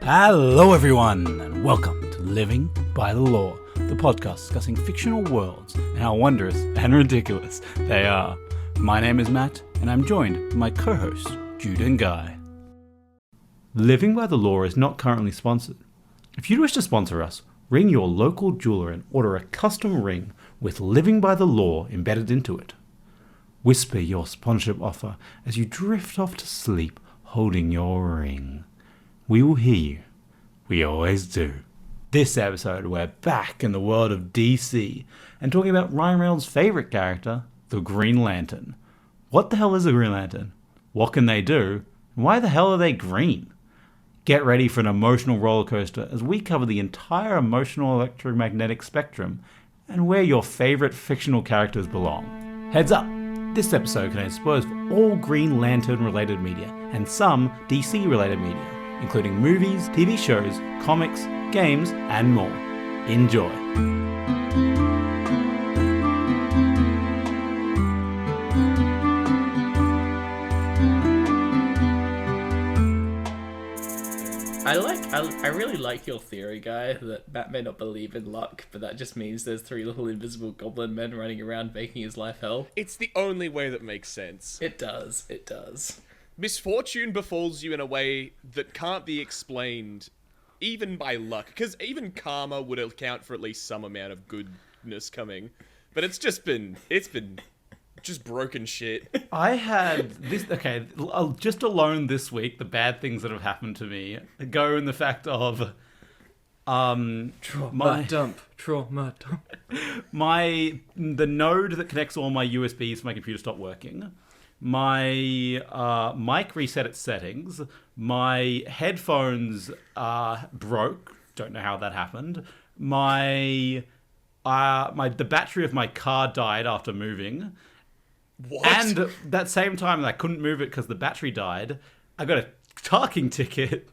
Hello everyone, and welcome to Living by the Law, the podcast discussing fictional worlds and how wondrous and ridiculous they are. My name is Matt, and I'm joined by my co-hosts, Jude and Guy. Living by the Law is not currently sponsored. If you wish to sponsor us, ring your local jeweler and order a custom ring with Living by the Law embedded into it. Whisper your sponsorship offer as you drift off to sleep holding your ring. We will hear you. We always do. This episode, we're back in the world of DC and talking about Ryan Reynolds' favourite character, the Green Lantern. What the hell is a Green Lantern? What can they do? And why the hell are they green? Get ready for an emotional roller coaster as we cover the entire emotional electromagnetic spectrum and where your favourite fictional characters belong. Heads up! This episode contains spoilers for all Green Lantern related media and some DC related media, including movies, TV shows, comics, games, and more. Enjoy. I really like your theory, Guy, that Matt may not believe in luck, but that just means there's three little invisible goblin men running around making his life hell. It's the only way that makes sense. It does. Misfortune befalls you in a way that can't be explained even by luck, because even karma would account for at least some amount of goodness coming, but it's been just broken shit. I had this, just alone this week, the bad things that have happened to me go in the fact of, Trauma dump. the node that connects all my USBs to my computer stopped working. My mic reset its settings. My headphones broke. Don't know how that happened. The battery of my car died after moving. What? And that same time that I couldn't move it because the battery died, I got a parking ticket.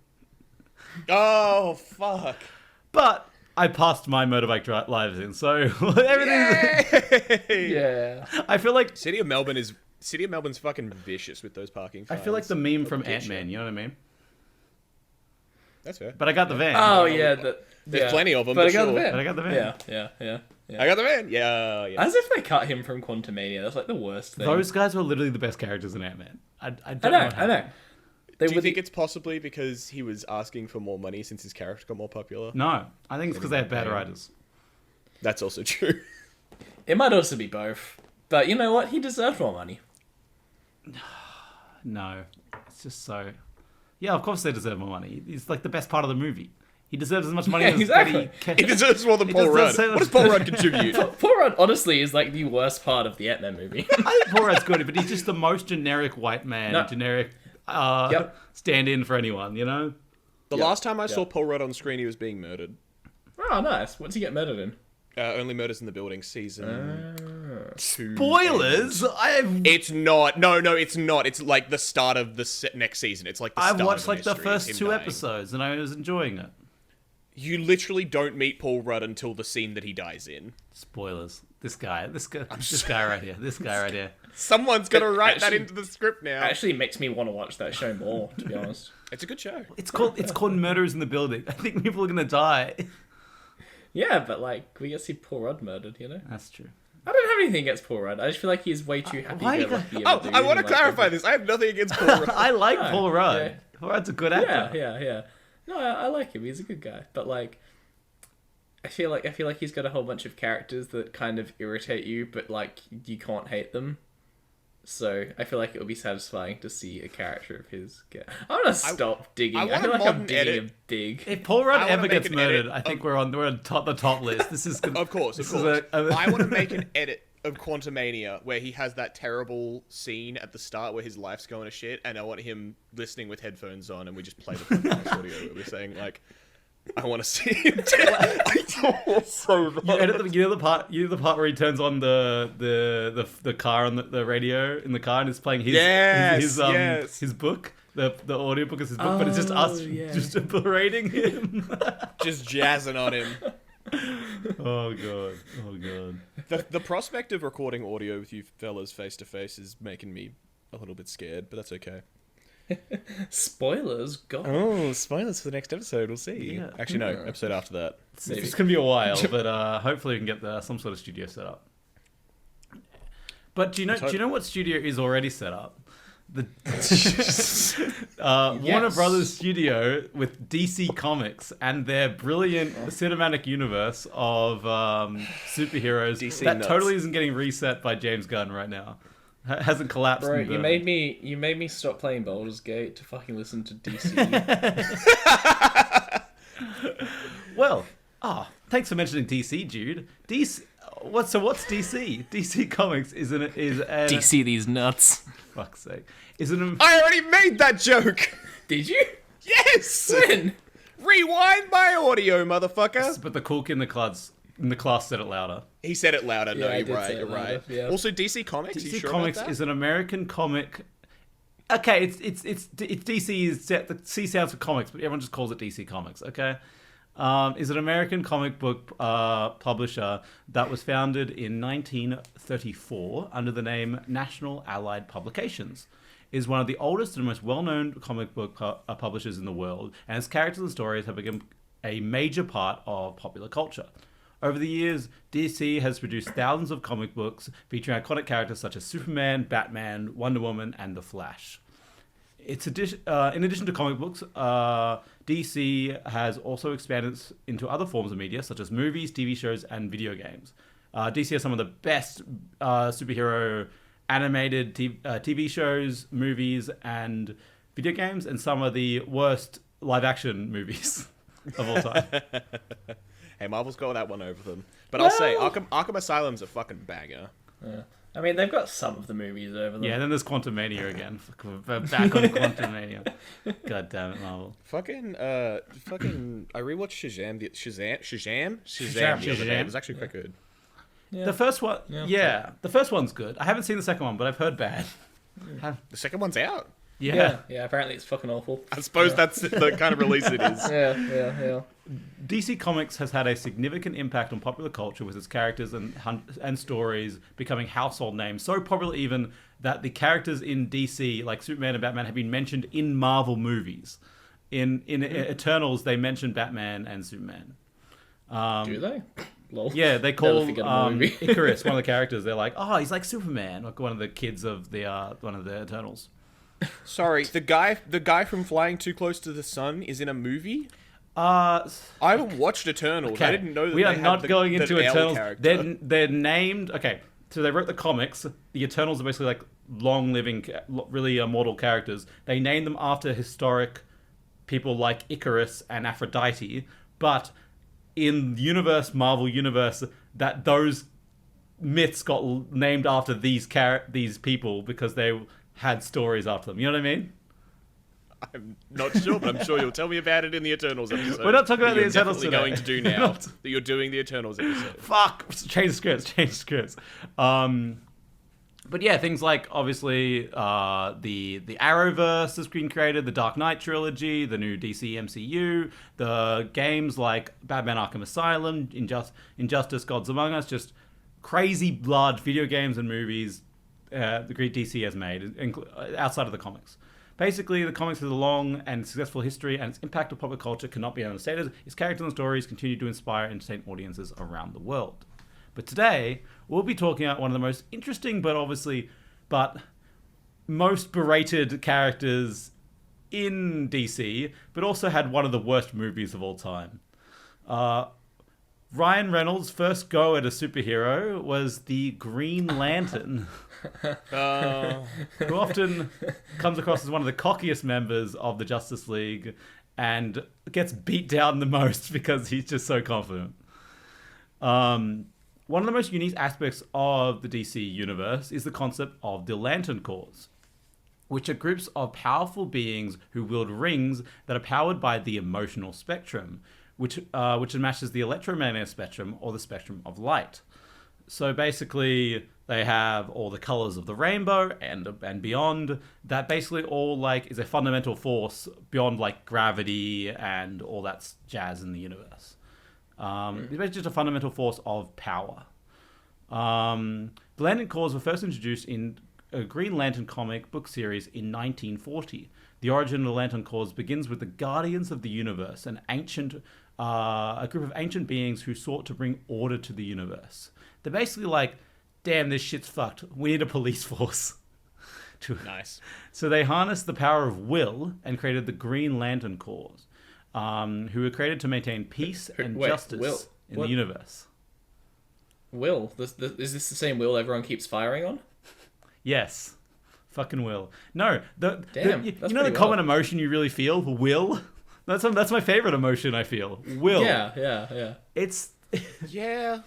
Oh, fuck. But I passed my motorbike licensing, so everything. Yeah. I feel like City of Melbourne's fucking vicious with those parking fines. I feel like the meme from Ant-Man. You know what I mean? That's fair. But I got the van. Oh yeah, There's plenty of them. But I sure. got the van. But I got the van. Yeah. I got the van. Yeah. As if they cut him from Quantumania. That's like the worst thing. Those guys were literally the best characters in Ant-Man. I don't know. I know. Do you think it's possibly because he was asking for more money since his character got more popular? No, I think it's because they have bad writers. That's also true. It might also be both. But you know what? He deserved more money. No, it's just so. Yeah, of course they deserve more money. He's like the best part of the movie. He deserves as much money as exactly. He deserves more than Paul Rudd. What does Paul Rudd contribute? Paul Rudd, honestly, is like the worst part of the Ant-Man movie. I think Paul Rudd's good, but he's just the most generic white man, generic stand-in for anyone, you know? The last time I saw Paul Rudd on screen, he was being murdered. Oh, nice. What's he get murdered in? Only Murders in the Building, season 2. Spoilers! It's not. No, it's not. It's like the start of the next season. It's like the start I've watched of like the mystery. first It's 2 him dying. episodes, and I was enjoying it. You literally don't meet Paul Rudd until the scene that he dies in. Spoilers. This guy right here. Someone's got to write that into the script now. Actually, makes me want to watch that show more, to be honest. It's a good show. It's called Murders in the Building. I think people are gonna die. Yeah, but like, we get to see Paul Rudd murdered, you know? That's true. I don't have anything against Paul Rudd. I just feel like he's way too happy. Why I want to clarify this. I have nothing against Paul Rudd. I like Paul Rudd. Yeah. Paul Rudd's a good actor. Yeah. No, I like him. He's a good guy. But like, I feel like he's got a whole bunch of characters that kind of irritate you, but like you can't hate them. So I feel like it would be satisfying to see a character of his get. I'm gonna stop digging. I feel like I'm digging a big. If Paul Rudd ever make gets an murdered, edit I think we're on the top list. This is Of course. I want to make an edit of Quantumania where he has that terrible scene at the start where his life's going to shit, and I want him listening with headphones on, and we just play the podcast audio where we're saying like, I want to see him dead. So you edit you know the part where he turns on the car on the radio in the car and it's playing his book. The audiobook is his book, but it's just us just berating him. Just jazzing on him. Oh god. The prospect of recording audio with you fellas face to face is making me a little bit scared, but that's okay. Spoilers, God. Oh, spoilers for the next episode. We'll see. Yeah. Actually, no. Episode after that. It's going to be a while, but hopefully we can get some sort of studio set up. But do you know what studio is already set up? The Warner Brothers studio with DC Comics and their brilliant cinematic universe of superheroes DC that nuts. totally isn't getting reset by James Gunn right now. Hasn't collapsed. Bro, and you burned. made me stop playing Baldur's Gate to fucking listen to DC. Well, thanks for mentioning DC, Jude. What's DC? DC Comics is DC these nuts. fuck's sake. Is an I already made that joke. Did you? Yes. When? Rewind my audio, motherfucker. but the cook in the class said it louder. He said it louder. No, Yeah, I you're did right. say it You're louder, right. yeah. Also, DC Comics. Are you DC sure Comics about that? is an American comic. Okay, it's DC is set. The C sounds for comics, but everyone just calls it DC Comics. Okay, is an American comic book publisher that was founded in 1934 under the name National Allied Publications. Is one of the oldest and most well-known comic book publishers in the world, and its characters and stories have become a major part of popular culture. Over the years, DC has produced thousands of comic books featuring iconic characters such as Superman, Batman, Wonder Woman, and The Flash. In addition to comic books, DC has also expanded into other forms of media such as movies, TV shows, and video games. DC has some of the best superhero animated TV shows, movies, and video games, and some of the worst live-action movies of all time. Hey, Marvel's got that one over them. But I'll say, Arkham Asylum's a fucking banger. Yeah. I mean, they've got some of the movies over them. Yeah, and then there's Quantumania again. We're back on Quantumania. God damn it, Marvel. Fucking, I rewatched Shazam the other day. It was actually quite good. Yeah. The first one, the first one's good. I haven't seen the second one, but I've heard bad. The second one's out. Yeah, apparently it's fucking awful. I suppose that's the kind of release it is. Yeah. DC Comics has had a significant impact on popular culture with its characters and stories becoming household names. So popular even that the characters in DC, like Superman and Batman, have been mentioned in Marvel movies. In Eternals, they mention Batman and Superman. Do they? Lol. Yeah, they call Never forget a movie. Icarus, one of the characters. They're like, oh, he's like Superman, like one of the kids of the one of the Eternals. Sorry, the guy from Flying Too Close to the Sun is in a movie? I haven't watched Eternals. Okay. I didn't know that we are they not had going into the L Eternals. character. They're named. Okay, so they wrote the comics. The Eternals are basically like long-living, really immortal characters. They named them after historic people like Icarus and Aphrodite. But in the Marvel universe, that those myths got named after these people because they had stories after them. You know what I mean? I'm not sure, but I'm sure you'll tell me about it in the Eternals episode. We're not talking about that the Eternals you're definitely today. going to do now. That you're doing the Eternals episode. Fuck! Change scripts. But yeah, things like obviously the Arrowverse has been created, the Dark Knight trilogy, the new DC MCU, the games like Batman: Arkham Asylum, Injustice: Gods Among Us, just crazy large video games and movies the great DC has made outside of the comics. Basically, the comics has a long and successful history, and its impact on popular culture cannot be understated. Its characters and stories continue to inspire and entertain audiences around the world. But today, we'll be talking about one of the most interesting, but most berated characters in DC, but also had one of the worst movies of all time. Ryan Reynolds' first go at a superhero was the Green Lantern, who often comes across as one of the cockiest members of the Justice League and gets beat down the most because he's just so confident. One of the most unique aspects of the DC universe is the concept of the Lantern Corps, which are groups of powerful beings who wield rings that are powered by the emotional spectrum, which matches the electromagnetic spectrum or the spectrum of light. So basically, they have all the colors of the rainbow and beyond. That basically all like is a fundamental force beyond like gravity and all that jazz in the universe. It's basically just a fundamental force of power. The Lantern Corps were first introduced in a Green Lantern comic book series in 1940. The origin of the Lantern Corps begins with the Guardians of the Universe, a group of ancient beings who sought to bring order to the universe. They're basically like, damn, this shit's fucked. We need a police force. Nice. So they harnessed the power of will and created the Green Lantern Corps, who were created to maintain peace and justice in the universe. Will? Is this the same Will everyone keeps firing on? Yes. Fucking will. No. You know the pretty common emotion you really feel? Will? That's my favorite emotion I feel. Will. Yeah. It's... Yeah.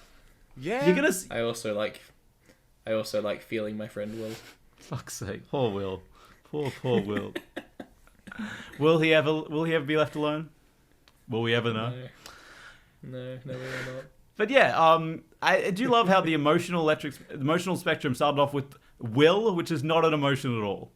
You're gonna... I also like feeling my friend Will. Fuck's sake. Poor Will. Poor Will. Will he ever be left alone? Will we ever know? No, we will not. But yeah, I do love how the emotional spectrum started off with will, which is not an emotion at all.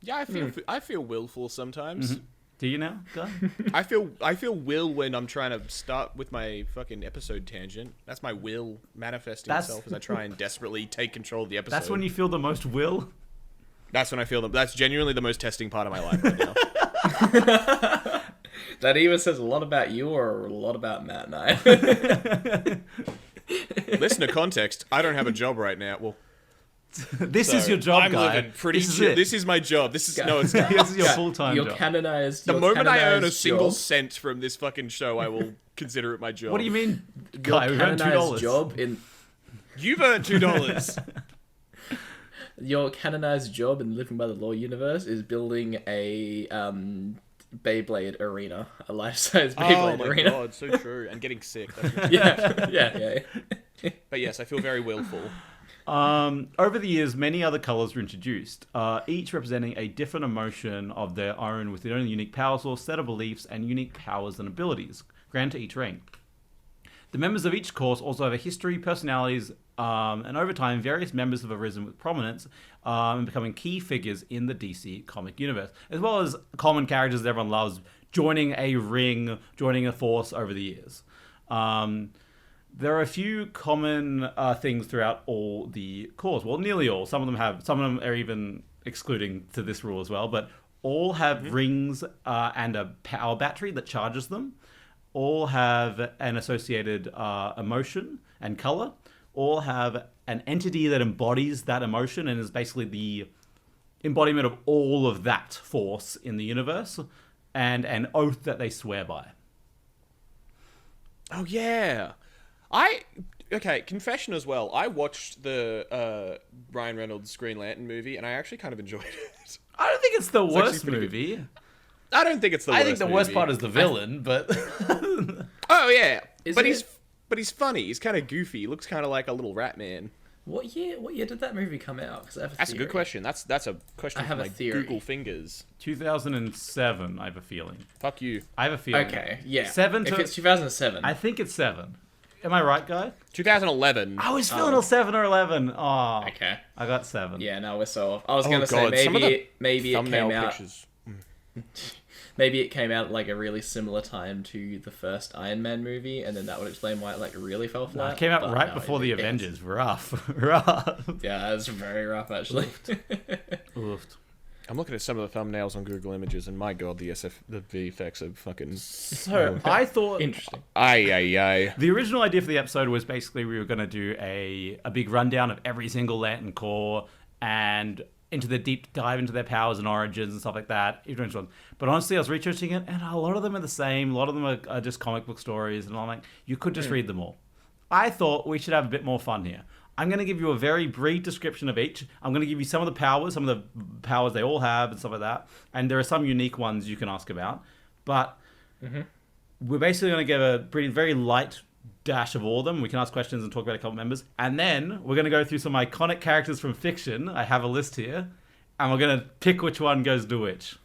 Yeah, I feel willful sometimes. Mm-hmm. Do you now, Guy? I feel will when I'm trying to start with my fucking episode tangent. That's my will manifesting itself as I try and desperately take control of the episode. That's when you feel the most will? That's when I feel that's genuinely the most testing part of my life right now. That either says a lot about you or a lot about Matt and I. Listen to context. I don't have a job right now. Well, this is your job, I'm Guy. living pretty this shit. This is my job. This is no, it's not. This is your full-time job. The moment I earn a single cent from this fucking show, I will consider it my job. What do you mean, Guy? We've earned $2. Job in... You've earned $2. Your canonized job in Living by the Law universe is building a Beyblade arena, a life-size Beyblade arena. Oh my god, so true. And getting sick. Yeah. But yes, I feel very willful. Over the years, many other colors were introduced, each representing a different emotion of their own with their own unique power source, set of beliefs, and unique powers and abilities granted to each rank. The members of each course also have a history, personalities, and over time, various members have arisen with prominence and becoming key figures in the DC comic universe, as well as common characters that everyone loves joining a ring, joining a force over the years. There are a few common things throughout all the cores. Well, nearly all. Some of them are even excluding to this rule as well, but all have rings and a power battery that charges them. All have an associated emotion and color. All have an entity that embodies that emotion and is basically the embodiment of all of that force in the universe, and an oath that they swear by. Oh, yeah. Confession as well. I watched the Ryan Reynolds Green Lantern movie, and I actually kind of enjoyed it. I don't think it's the worst movie. I don't think it's the worst movie. I think the worst part is the villain, but... Oh, yeah. But he's funny. He's kind of goofy. He looks kind of like a little rat man. What year did that movie come out? That's a good question. That's a question for my Google fingers. 2007, I have a feeling. Fuck you. I have a feeling. Okay, yeah. If it's 2007. I think it's 7. Am I right, Guy? 2011. I was feeling 7 or 11. Oh, okay. I got 7. Yeah, no, we're so off. I was going to say maybe it came out. Pictures. Maybe it came out like a really similar time to the first Iron Man movie, and then that would explain why it really fell flat. It came out right before the Avengers. Rough. Yeah, it's very rough actually. Oofed. I'm looking at some of the thumbnails on Google Images, and my god, the VFX are fucking... So, I thought... Interesting. Aye. The original idea for the episode was basically we were going to do a big rundown of every single Lantern Corps, and into the deep dive into their powers and origins and stuff like that. But honestly, I was researching it, and a lot of them are the same. A lot of them are just comic book stories, and I'm like, you could just read them all. I thought we should have a bit more fun here. I'm going to give you a very brief description of each. I'm going to give you some of the powers they all have and stuff like that. And there are some unique ones you can ask about. But we're basically going to give a very light dash of all of them. We can ask questions and talk about a couple members. And then we're going to go through some iconic characters from fiction. I have a list here. And we're going to pick which one goes to which.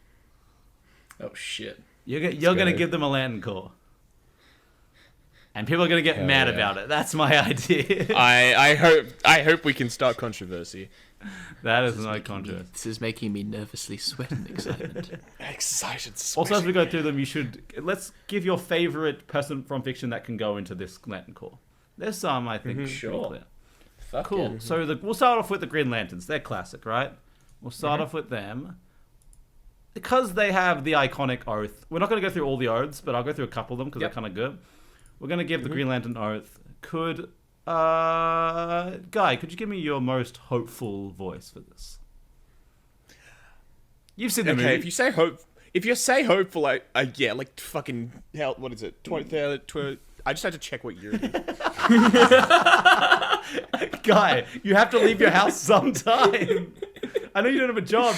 Oh, shit. You're going to give them a Lantern Corps. And people are going to get mad about it. That's my idea. I hope we can start controversy. That is no controversy. This is making me nervously sweat in excitement. Excited sweat. Also, as we go through them, let's give your favorite person from fiction that can go into this Lantern Corps. There's some, I think. Sure. Cool. Yeah. So we'll start off with the Green Lanterns. They're classic, right? We'll start off with them. because they have the iconic oath, we're not going to go through all the oaths, but I'll go through a couple of them because they're kind of good. We're going to give the Green Lantern oath. Could Guy, could you give me your most hopeful voice for this? You've seen the movie. Okay, if you say hopeful, yeah, like fucking hell. What is it? 20, I just had to check what year it is. Guy, you have to leave your house sometime. I know you don't have a job.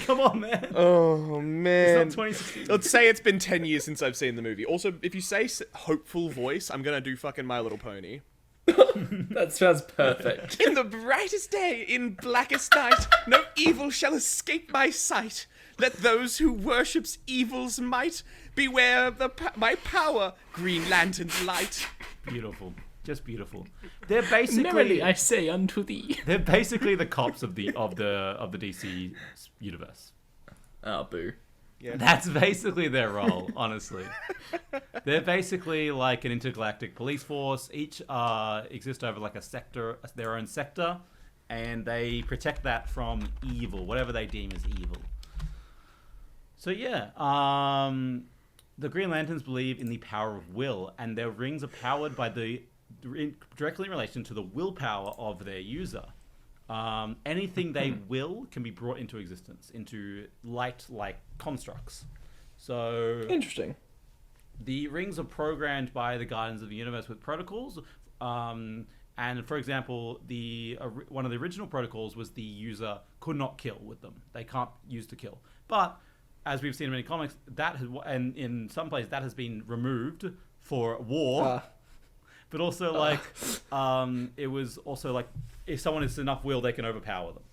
Come on, man. Oh man. It's not 2016. Let's say it's been 10 years since I've seen the movie. Also, if you say hopeful voice, I'm gonna do fucking My Little Pony. That sounds perfect. In the brightest day, in blackest night, no evil shall escape my sight. Let those who worships evil's might beware of my power, Green Lantern's light. Beautiful. Just beautiful. They're basically Merrily I say unto thee. they're basically the cops of the DC universe. Oh, boo. Yeah. That's basically their role, honestly. They're basically like an intergalactic police force. Each exist over like a sector, their own sector, and they protect that from evil, whatever they deem as evil. So yeah, the Green Lanterns believe in the power of will, and their rings are powered by directly in relation to the willpower of their user. Anything they will can be brought into existence, into light-like constructs. So Interesting. the rings are programmed by the Guardians of the Universe with protocols. And for example, one of the original protocols was the user could not kill with them. They can't use to kill. But as we've seen in many comics, and in some places that has been removed for war. But also, it was also like, if someone has enough will, they can overpower them.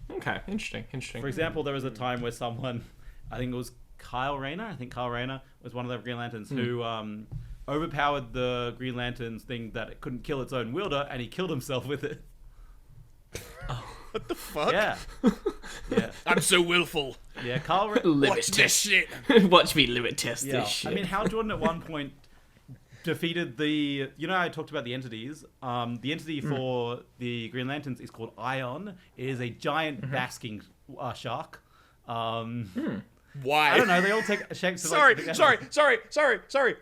Okay, interesting. For example, there was a time where someone, I think it was Kyle Rayner was one of the Green Lanterns who overpowered the Green Lantern's thing that it couldn't kill its own wielder, and he killed himself with it. What the fuck? Yeah. Yeah. I'm so willful. Yeah, Kyle Watch this shit. Watch me limit test this shit. I mean, Hal Jordan at one point defeated I talked about the entities. The entity for the Green Lanterns is called Ion. It is a giant basking shark. Why? I don't know. They all take shapes. Sorry.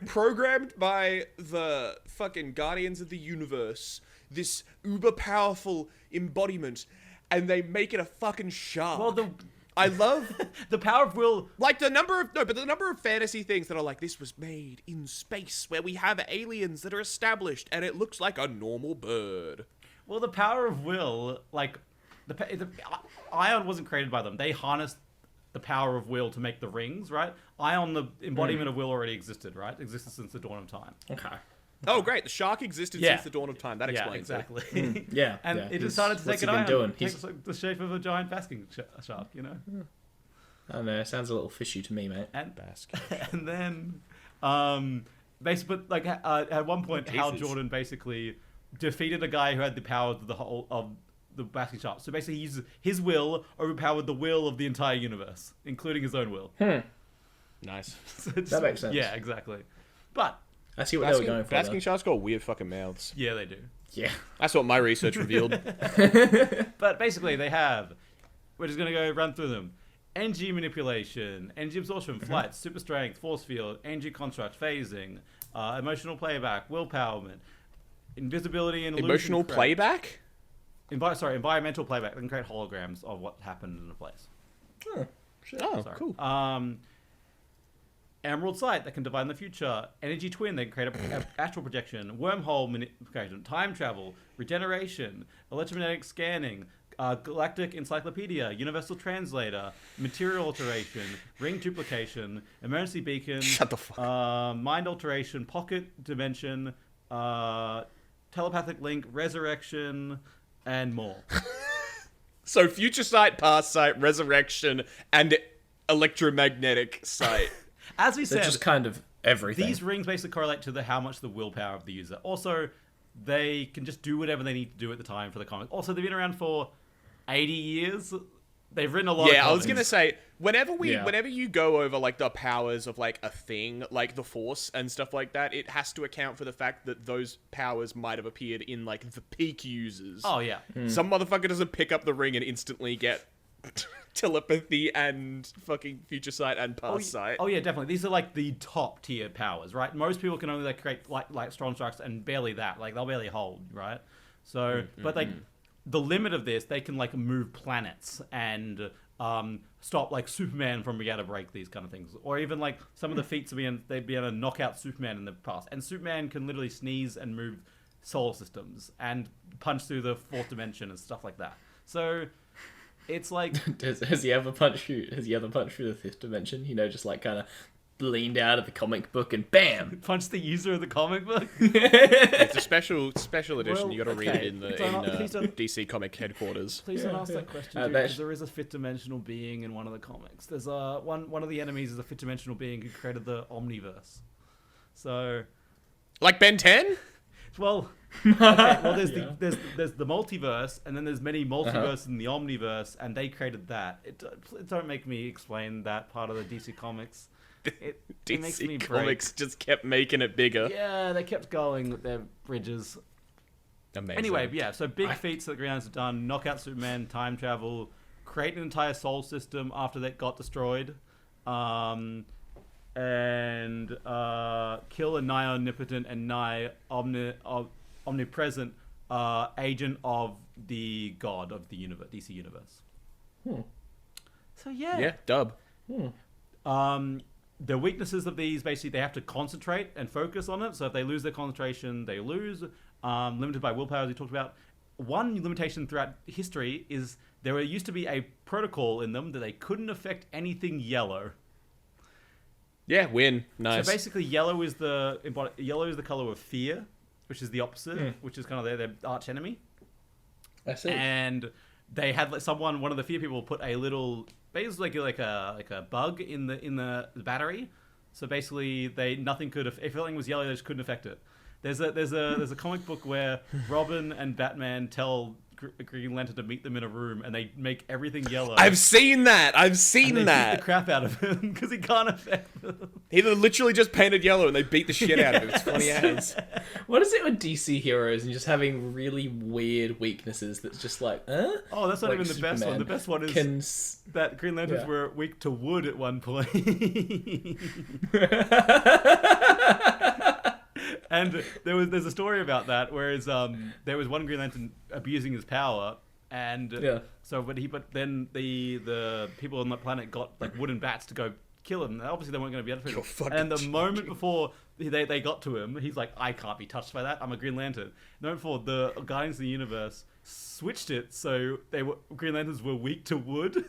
Programmed by the fucking Guardians of the Universe, this uber powerful embodiment, and they make it a fucking shark. Well, I love the power of will. like the number of fantasy things that are like, this was made in space where we have aliens that are established and it looks like a normal bird. Well, the power of will, like the Ion wasn't created by them. They harnessed the power of will to make the rings, right? Ion, the embodiment of will, already existed, right? Existed since the dawn of time. Okay. Oh, great! The shark existed since the dawn of time. That explains it. exactly. Yeah. And yeah. it decided to take an Ion. doing? Takes like the shape of a giant basking shark, you know. I don't know. It sounds a little fishy to me, mate. And and then, basically, like at one point, Hal Jordan basically defeated a guy who had the power of the whole of the basking shark. So basically, he used his will overpowered the will of the entire universe, including his own will. Nice. So That makes sense. Yeah, exactly. But I see what they were going for. Basking sharks got weird fucking mouths. yeah, they do. Yeah. That's what my research revealed. But basically, they have. We're just gonna go run through them. Energy manipulation, energy absorption, flight, super strength, force field, energy construct, phasing, emotional playback, willpowerment, invisibility and illusion. Emotional threat. playback? Environmental playback. They can create holograms of what happened in a place. Oh, cool. Emerald Sight, that can divine the future. Energy Twin, they can create a astral projection. Wormhole manipulation. Time travel. Regeneration. Electromagnetic scanning. Galactic Encyclopedia. Universal Translator. Material alteration. Ring duplication. Emergency beacon. Shut the fuck up. Mind alteration. Pocket dimension. Telepathic link. Resurrection. And more. So future sight, past sight, resurrection, and electromagnetic sight. As we They're said, just kind of everything. these rings basically correlate to how much the willpower of the user. Also, they can just do whatever they need to do at the time for the comic. Also, they've been around for 80 years. They've written a lot of Yeah, I was comics. gonna say, whenever you go over like the powers of like a thing, like the Force and stuff like that, it has to account for the fact that those powers might have appeared in like the peak users. Oh, yeah. Some motherfucker doesn't pick up the ring and instantly get telepathy and fucking future sight and past sight. Oh yeah, definitely. These are like the top tier powers, right? Most people can only like create like strong strikes, and barely that. Like they'll barely hold, right? So, but like the limit of this, they can like move planets and stop like Superman from being able to break these kind of things, or even like some of the feats they'd be able to knock out Superman in the past. And Superman can literally sneeze and move solar systems and punch through the fourth dimension and stuff like that. So it's like, has he ever punched through? Has he ever punched through the fifth dimension? You know, just like kind of leaned out of the comic book and bam, punch the user of the comic book. It's a special edition. Well, you got to read it in DC Comic headquarters. Please don't ask that question, dude, because there is a fifth dimensional being in one of the comics. There's one of the enemies is a fifth dimensional being who created the Omniverse. So, like Ben 10? Well, okay, well, there's the multiverse, and then there's many multiverses in the Omniverse, and they created that. It don't make me explain that part of the DC Comics. It makes me DC Comics just kept making it bigger. Yeah, they kept going with their bridges. Amazing. Anyway, yeah, so big feats that the Green Lanterns have done: knock out Superman, time travel, create an entire solar system after that got destroyed, and kill a nigh omnipotent and nigh omnipresent agent of the god of the universe, DC universe. So yeah, dub. The weaknesses of these, basically, they have to concentrate and focus on it. So if they lose their concentration, they lose. Limited by willpower, as we talked about. One limitation throughout history is there used to be a protocol in them that they couldn't affect anything yellow. Yeah, win. Nice. So basically, yellow is the color of fear, which is the opposite, which is kind of their arch enemy. I see. And they had one of the fear people put a little, basically like a bug in the battery. So basically, nothing could, if everything was yellow, they just couldn't affect it. There's a comic book where Robin and Batman tell Green Lantern to meet them in a room, and they make everything yellow. I've seen that. They beat the crap out of him because he can't affect them. He literally just painted yellow, and they beat the shit out of him. It's funny as. What is it with DC heroes and just having really weird weaknesses? That's just like, Oh, that's not like even the best one. The best one is that Green Lanterns were weak to wood at one point. And there's a story about that, whereas there was one Green Lantern abusing his power, and but then the people on the planet got like wooden bats to go kill him. Obviously, they weren't going to be able to kill him. And the moment before they got to him, he's like, I can't be touched by that. I'm a Green Lantern. The moment before, the Guardians of the Universe switched it so Green Lanterns were weak to wood,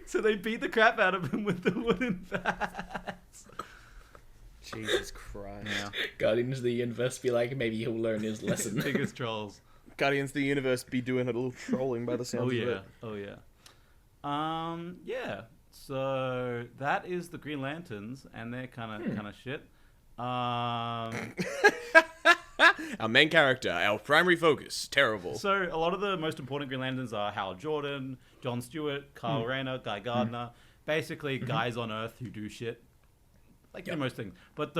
so they beat the crap out of him with the wooden bats. Jesus Christ. Yeah. Guardians of the Universe be like, maybe he'll learn his lesson. Biggest trolls. Guardians of the Universe be doing a little trolling by the sounds of it. Oh yeah. Yeah. So that is the Green Lanterns, and they're kind of shit. Our main character, our primary focus, terrible. So a lot of the most important Green Lanterns are Hal Jordan, John Stewart, Kyle Rayner, Guy Gardner. Basically, guys on Earth who do shit. Like most things. But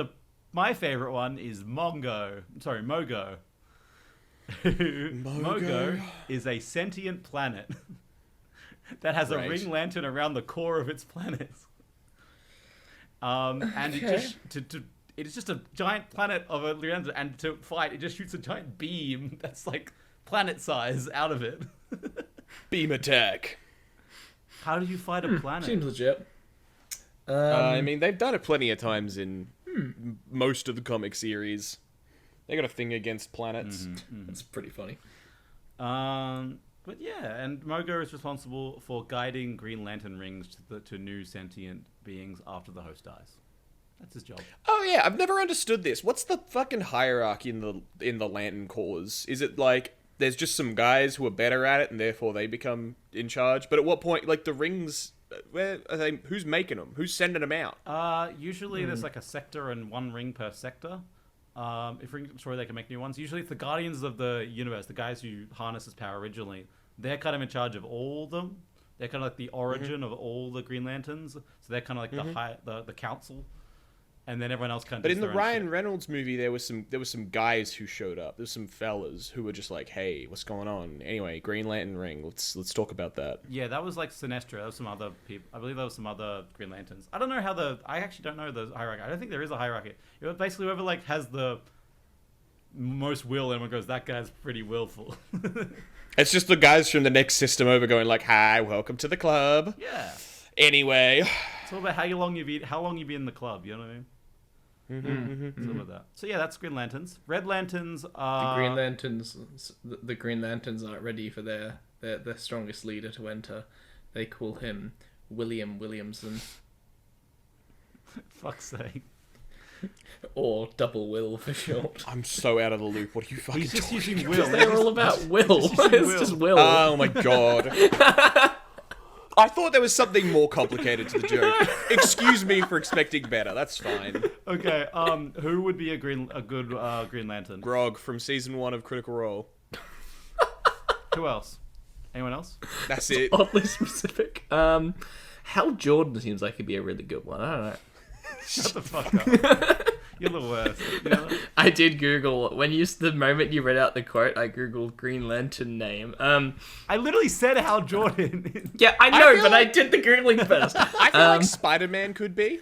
my favorite one is Mogo. Mogo is a sentient planet that has a ring lantern around the core of its planet. And it is just a giant planet of a lantern, and to fight, it just shoots a giant beam that's like planet size out of it. Beam attack. How do you fight a planet? Seems legit. I mean, they've done it plenty of times in most of the comic series. They got a thing against planets. That's pretty funny. But yeah, and Mogo is responsible for guiding Green Lantern rings to new sentient beings after the host dies. That's his job. Oh yeah, I've never understood this. What's the fucking hierarchy in the Lantern Corps? Is it like there's just some guys who are better at it and therefore they become in charge? But at what point, like the rings, where are they? Who's making them? Who's sending them out? Usually there's like a sector and one ring per sector. If rings destroy, they can make new ones. Usually it's the Guardians of the Universe, the guys who harness his power originally. They're kind of in charge of all of them. They're kind of like the origin of all the Green Lanterns. So they're kind of like the council. and then everyone else kind of. But in the Ryan Reynolds movie, there was some guys who showed up. There's some fellas who were just like, "Hey, what's going on?" Anyway, Green Lantern ring. Let's talk about that. Yeah, that was like Sinestro. There was some other people. I believe there was some other Green Lanterns. I don't know how I actually don't know the hierarchy. I don't think there is a hierarchy. It was basically whoever like has the most will, and everyone goes, "That guy's pretty willful." It's just the guys from the next system over going like, "Hi, welcome to the club." Yeah. Anyway, it's all about how long you've been in the club. You know what I mean? It's all about that. So yeah, that's Green Lanterns. Red Lanterns are the Green Lanterns aren't ready for their strongest leader to enter. They call him William Williamson. Fuck's sake. Or Double Will for short. I'm so out of the loop. What are you fucking He's just talking using about? will. They're all about will. It's just will. Oh my god. I thought there was something more complicated to the joke. Excuse me for expecting better. That's fine. Okay, who would be a good Green Lantern? Grog from season 1 of Critical Role. Who else? Anyone else? That's it. Oddly specific. Hal Jordan seems like he'd be a really good one. I don't know. Shut the fuck up. You're the worst. You know? I did Google the moment you read out the quote. I googled Green Lantern name. I literally said Hal Jordan. Yeah, I know, but I did the googling first. I feel like Spider-Man could be.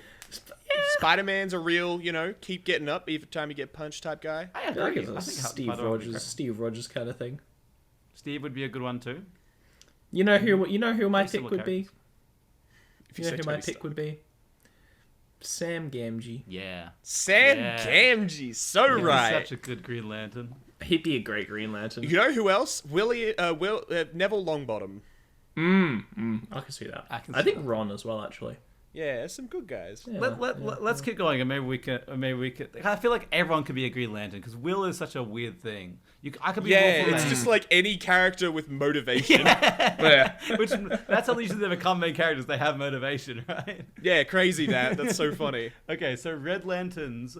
Yeah. Spider-Man's a real, keep getting up every time you get punched type guy. I I agree. think I it's a think Steve Rogers kind of thing. Steve would be a good one too. You know who my pick similar would be? If You know say who my Tony pick Stark. would be? Sam Gamgee. Yeah. Sam Yeah. Gamgee, so He's right. such a good Green Lantern. He'd be a great Green Lantern. You know who else? Neville Longbottom. I can see that. I think Ron as well, actually. Yeah, some good guys. Yeah, Let's keep going, and maybe we could. I feel like everyone could be a Green Lantern because will is such a weird thing. I could be. Yeah, Wolverine. it's just like any character with motivation. Which that's how usually they become main characters. They have motivation, right? Yeah, crazy that. That's so funny. Okay, so Red Lanterns.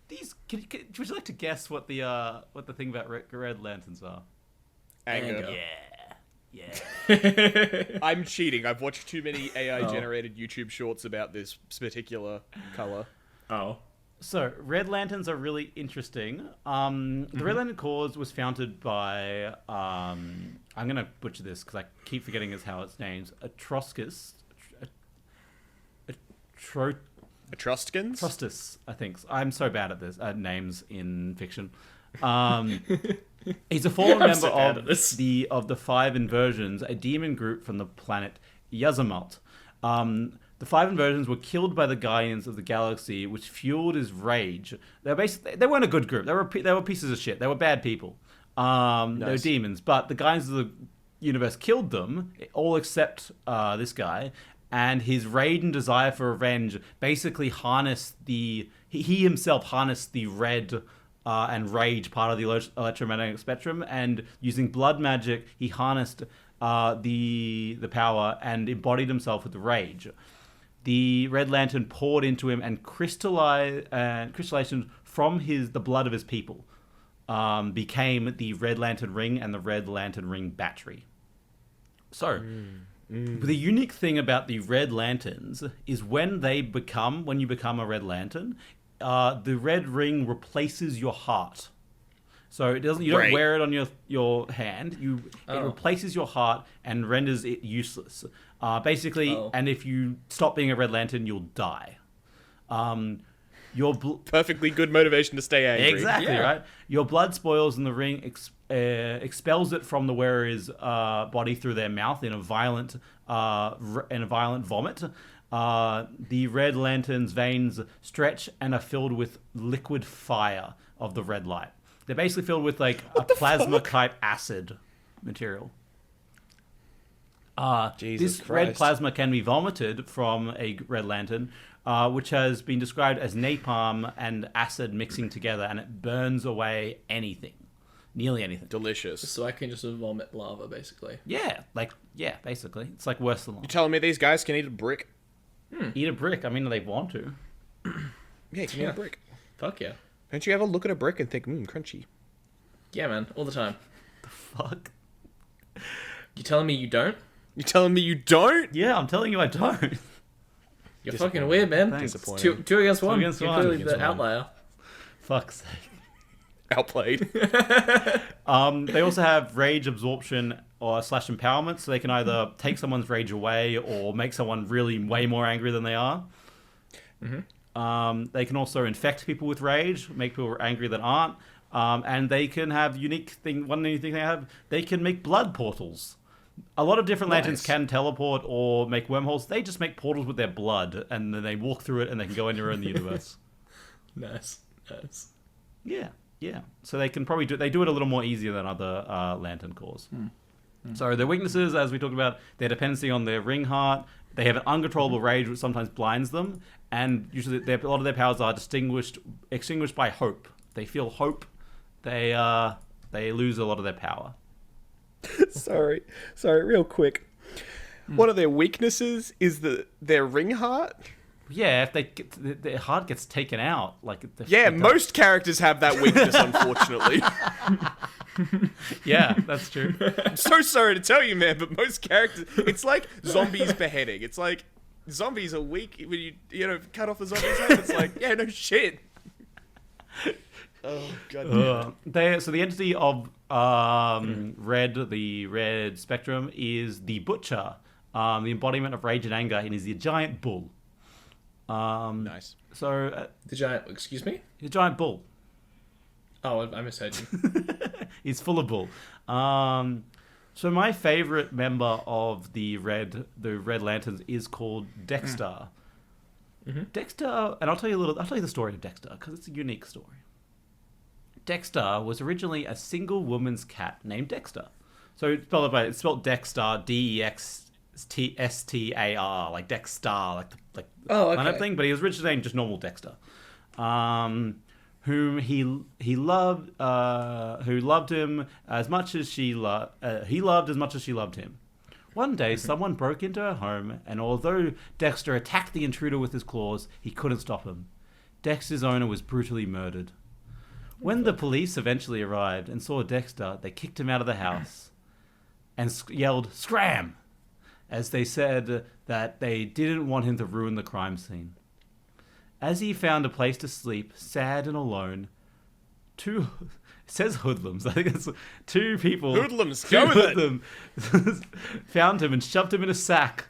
These. Would you like to guess what the thing about Red Lanterns are? Anger. Yeah. I'm cheating. I've watched too many AI-generated YouTube shorts about this particular color. Oh. So, Red Lanterns are really interesting. The Red Lantern Corps was founded by, I'm going to butcher this because I keep forgetting how it's named, Etruscus. Etruscans? I think. I'm so bad at this, names in fiction. He's a former member of the Five Inversions, a demon group from the planet Yazamalt. The Five Inversions were killed by the Guardians of the Galaxy, which fueled his rage. They weren't a good group. They were pieces of shit. They were bad people. They were demons. But the Guardians of the Universe killed them, all except this guy. And his rage and desire for revenge basically harnessed he himself harnessed the red and rage part of the electromagnetic spectrum, and using blood magic, he harnessed the power and embodied himself with the rage. The Red Lantern poured into him, and crystallization from the blood of his people became the Red Lantern Ring and the Red Lantern Ring battery. So, the unique thing about the Red Lanterns is when you become a Red Lantern, the red ring replaces your heart. So you don't wear it on your hand. It replaces your heart and renders it useless. And if you stop being a Red Lantern, you'll die. Perfectly good motivation to stay angry. Exactly, right? Your blood spoils and the ring expels it from the wearer's body through their mouth in a violent vomit. The Red Lantern's veins stretch and are filled with liquid fire of the red light. They're basically filled with like a plasma-type acid material. This red plasma can be vomited from a Red Lantern, which has been described as napalm and acid mixing together, and it burns away anything. Nearly anything. Delicious. So I can just vomit lava, basically. Yeah, basically. It's like worse than lava. You're telling me these guys can eat a brick? Eat a brick? I mean, they want to. Yeah, you can eat a brick. Fuck yeah. Don't you ever look at a brick and think, crunchy? Yeah, man. All the time. The fuck? You telling me you don't? You telling me you don't? Yeah, I'm telling you I don't. You're fucking weird, man. Thanks. It's two against one. against You're one. clearly Against the one. outlier. Fuck's sake. Outplayed. They also have rage absorption or / empowerment, so they can either take someone's rage away or make someone really way more angry than they are. They can also infect people with rage, make people angry that aren't, and they can have one unique thing they have. They can make blood portals. A lot of different lanterns can teleport or make wormholes. They just make portals with their blood, and then they walk through it, and they can go anywhere in the universe. Nice. Yeah. So they can probably they do it a little more easier than other lantern cores. So their weaknesses, as we talked about, their dependency on their ring heart. They have an uncontrollable rage, which sometimes blinds them, and usually a lot of their powers are extinguished by hope. They feel hope. They lose a lot of their power. Sorry, real quick. One of their weaknesses is their ring heart. Yeah, if their heart gets taken out, like Most characters have that weakness, unfortunately. Yeah, that's true. I'm so sorry to tell you, man, but most characters, it's like zombies beheading. It's like zombies are weak when you cut off a zombie's head. It's like, yeah, no shit. Oh god. So the entity of the red spectrum is the Butcher, the embodiment of rage and anger, and is the giant bull. Nice. So The giant. Excuse me. the giant bull. Oh, I misheard you. He's full of bull. So my favorite member of the Red Lanterns is called Dexter. Dexter, and I'll tell you the story of Dexter because it's a unique story. Dexter was originally a single woman's cat named Dexter. So it's spelled Dexter, Dexstar, like Dexter, like kind of thing. But he was originally named just normal Dexter. Whom he loved, who loved him as much as she loved. He loved as much as she loved him. One day, someone broke into her home, and although Dexter attacked the intruder with his claws, he couldn't stop him. Dexter's owner was brutally murdered. When the police eventually arrived and saw Dexter, they kicked him out of the house and yelled, "Scram!" as they said that they didn't want him to ruin the crime scene. As he found a place to sleep, sad and alone, it says hoodlums. I think it's two people. Hoodlums, go with it. Hoodlums found him and shoved him in a sack,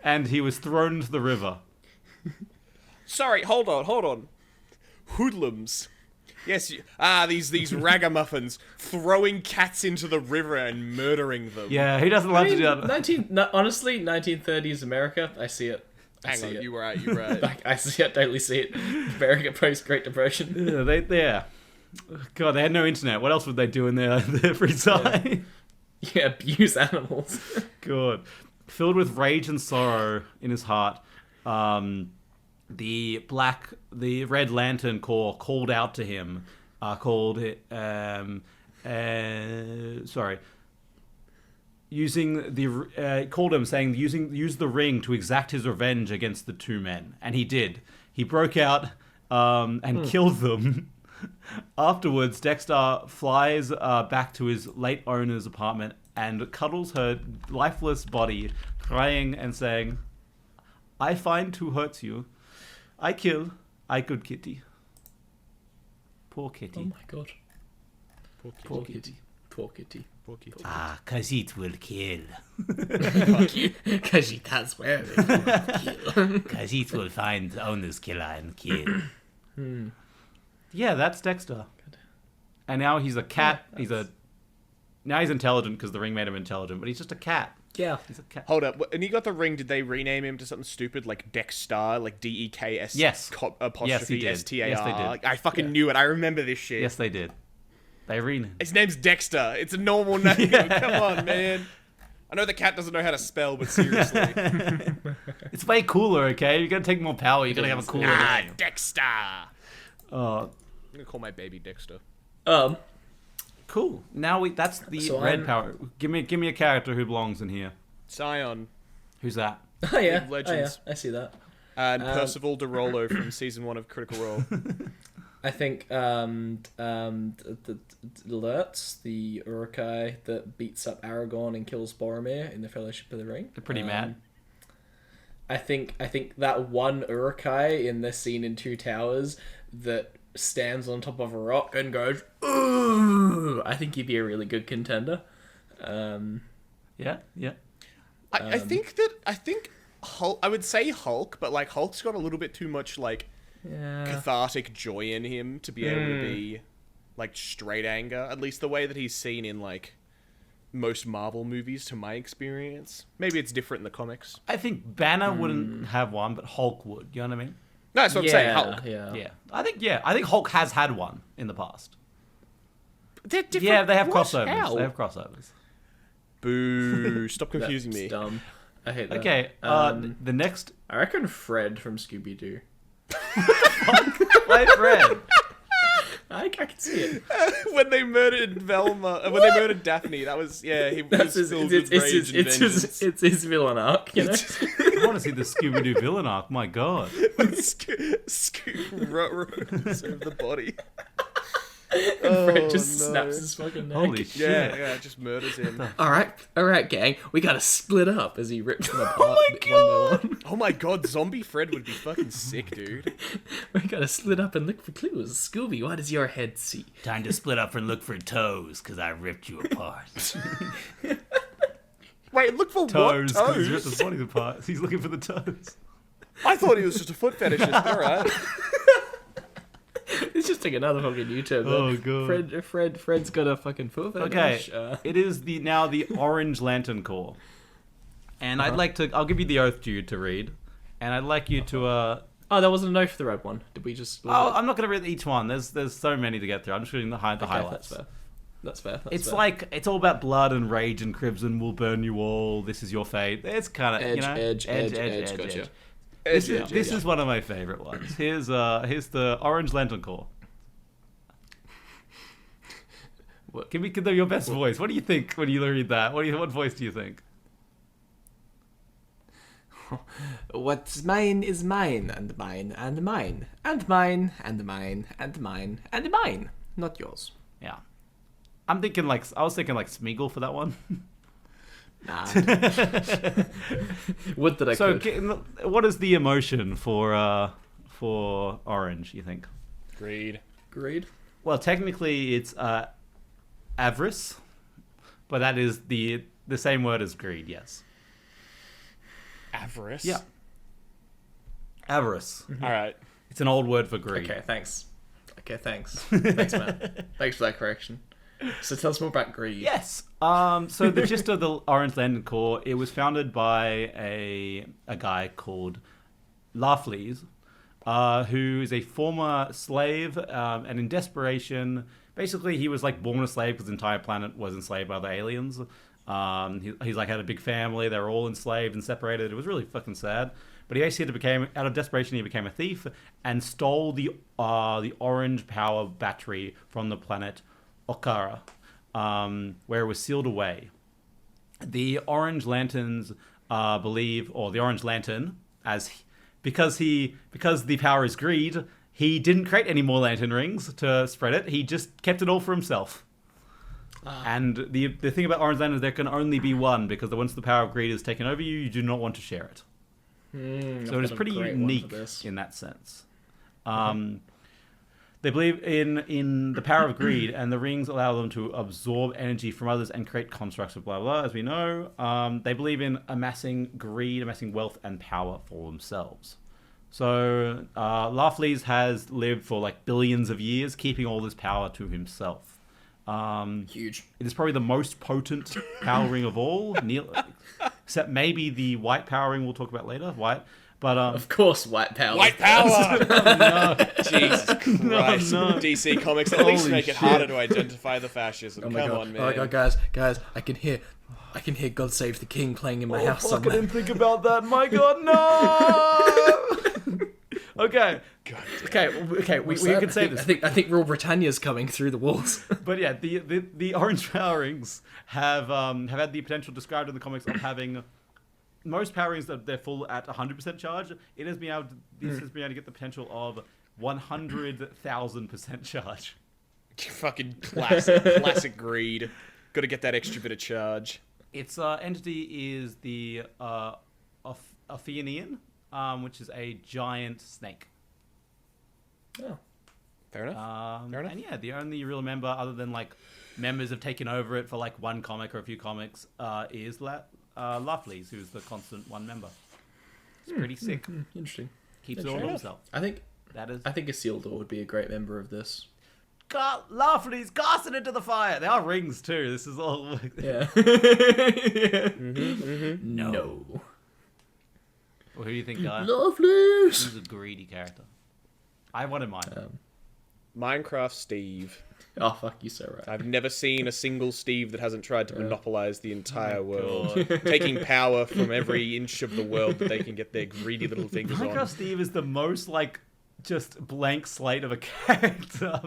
and he was thrown into the river. Sorry, hold on. Hoodlums. Yes, these ragamuffins throwing cats into the river and murdering them. Yeah, who doesn't love to do that? Honestly, 1930s America, I see it. Hang on, you're right. Like, I totally see it. America post Great Depression. Yeah, God, they had no internet. What else would they do in their free time? Yeah, abuse animals. God. Filled with rage and sorrow in his heart, the Red Lantern Corps called out to him, called him saying use the ring to exact his revenge against the two men, and he did. He broke out and killed them. Afterwards, Dexter flies back to his late owner's apartment and cuddles her lifeless body, crying and saying, "I find who hurts you. I kill. I good kitty." Poor kitty. Oh my god. Poor kitty. Poor kitty. Ah, 'cause it will kill. Because she does wear it. 'Cause it will find the owner's killer and kill. Yeah, that's Dexter. And now he's a cat. Now he's intelligent because the ring made him intelligent, but he's just a cat. Yeah. He's a cat. Hold up, and he got the ring. Did they rename him to something stupid like Dexstar, like DEKS? Yes. Apostrophe Yes, he did. STAR? Yes, they did. Like, I fucking knew it. I remember this shit. Yes, they did. They renamed. His name's Dexter. It's a normal name. Come on, man. I know the cat doesn't know how to spell, but seriously. It's way cooler, okay? You gotta take more power. You gotta have a cooler name. Dexter. Oh, I'm gonna call my baby Dexter. cool. Now that's the So red power. Give me a character who belongs in here. Scion. Who's that? Oh yeah. League of Legends. I see that. And Percival DeRollo from season 1 of Critical Role. I think the Lurtz, the Urukai that beats up Aragorn and kills Boromir in the Fellowship of the Ring. They're pretty mad. I think that one Urukai in the scene in Two Towers that stands on top of a rock and goes, "Ooh," I think he'd be a really good contender. Yeah. I think Hulk. I would say Hulk, but like Hulk's got a little bit too much like cathartic joy in him to be able to be like straight anger. At least the way that he's seen in like most Marvel movies, to my experience. Maybe it's different in the comics. I think Banner wouldn't have one, but Hulk would. You know what I mean? No, that's what I'm saying. Hulk. Yeah. I think Hulk has had one in the past. They're different. Yeah, they have What? crossovers. How? They have crossovers. Boo! Stop confusing That's me. dumb. I hate that. Okay, the next... I reckon Fred from Scooby-Doo. Why Fred? I can see it. When they murdered Velma, when they murdered Daphne, that was he That's was his, filled it's, with it's, rage and it's, vengeance. it's his villain arc, you know? I want to see the Scooby-Doo villain arc, my god. Serve the body. And Fred just snaps his fucking neck. Holy shit. Yeah, just murders him. Alright, gang, we gotta split up as he rips them apart one by one. Oh my god, zombie Fred would be fucking sick, dude. We gotta split up and look for clues. Scooby, what does your head see? Time to split up and look for toes, because I ripped you apart. Wait, look for Toes, what? 'cause he's ripped Toes? his body apart. He's looking for the toes. I thought he was just a foot fetishist. Alright. Let's just take another fucking U-turn. Oh, God. Fred's got a fucking foot Okay, fetish. it is now the Orange Lantern Corps. And I'll give you the oath to you to read. And I'd like you to, Oh, there wasn't a note for the red one. Did we just... I'm not going to read each one. There's so many to get through. I'm just reading the highlights. That's fair. It's like, it's all about blood and rage and Crimson will burn you all. This is your fate. It's kind of, Edge, edge. gotcha. This is one of my favorite ones. Here's the Orange Lantern Corps. Give me your best voice. What do you think when you read that? What voice do you think? What's mine is mine, and mine, and mine, and mine, and mine, and mine, and mine. Not yours. Yeah. I was thinking like Smeagol for that one. Nah. Would that I So, could. what is the emotion for Orange, you think? Greed. Well, technically it's avarice, but that is the same word as greed, yes. Avarice? Yeah. Avarice. Alright. It's an old word for greed. Okay, thanks. Thanks, man. Thanks for that correction. So tell us more about greed. Yes. So the gist of the Orange Lantern Corps, it was founded by a guy called Larfleeze, who is a former slave, and in desperation, basically he was like born a slave because the entire planet was enslaved by the aliens. He's like had a big family, they were all enslaved and separated. It was really fucking sad. But he basically out of desperation, he became a thief and stole the orange power battery from the planet Okara, where it was sealed away. The Orange Lanterns the Orange Lantern, because the power is greed, he didn't create any more lantern rings to spread it. He just kept it all for himself. And the thing about Orange Lanterns, there can only be one, because once the power of greed is taken over you, you do not want to share it. So it is pretty unique in that sense. They believe in the power of greed, and the rings allow them to absorb energy from others and create constructs of blah, blah, as we know. They believe in amassing wealth and power for themselves. So Larfleeze has lived for like billions of years, keeping all this power to himself. Huge. It is probably the most potent power ring of all, except maybe the white power ring we'll talk about later. But of course, white power. White power! no. Jesus Christ. No. DC Comics, at least Holy make it shit. harder to identify the fascism. Oh my Come god. on, man. Oh my god, guys, I can hear God Save the King playing in my house I somewhere. didn't think about that. My god, no! Okay. God Okay, we can say this. I think Rule Britannia's coming through the walls. But yeah, the orange power rings have had the potential described in the comics of having most power rings that they're full at 100% charge. This has been able to get the potential of 100,000% charge. Fucking classic greed. Got to get that extra bit of charge. Its entity is the Ophionian, which is a giant snake. Oh. Fair enough. Fair enough. And yeah, the only real member, other than like members have taken over it for like one comic or a few comics, is Lovelace, who's the constant one member. It's pretty sick. Interesting. Keeps it all to himself. I think That is. I think Isildur would be a great member of this. Lovelace, cast it into the fire. There are rings too. This is all. Yeah. No. Well, who do you think, guy? Lovelace. Who's a greedy character? I wanted mine. Minecraft Steve. Oh fuck, you so right. I've never seen a single Steve that hasn't tried to monopolize the entire world, God. taking power from every inch of the world that they can get their greedy little fingers Minecraft on. Steve is the most like just blank slate of a character.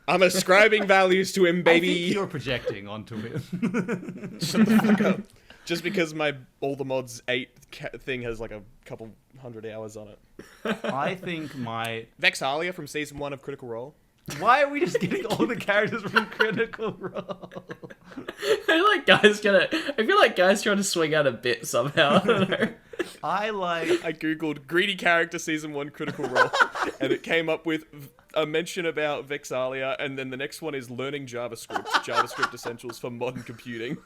I'm ascribing values to him, I baby. think you're projecting onto him. Shut the fuck up. Just because my All the Mods 8 thing has like a couple 100 hours on it. I think my. Vexalia from season 1 of Critical Role. Why are we just getting all the characters from Critical Role? I feel like guys trying to swing out a bit somehow. I don't know. I googled greedy character season 1 Critical Role, and it came up with a mention about Vexalia, and then the next one is learning JavaScript essentials for modern computing.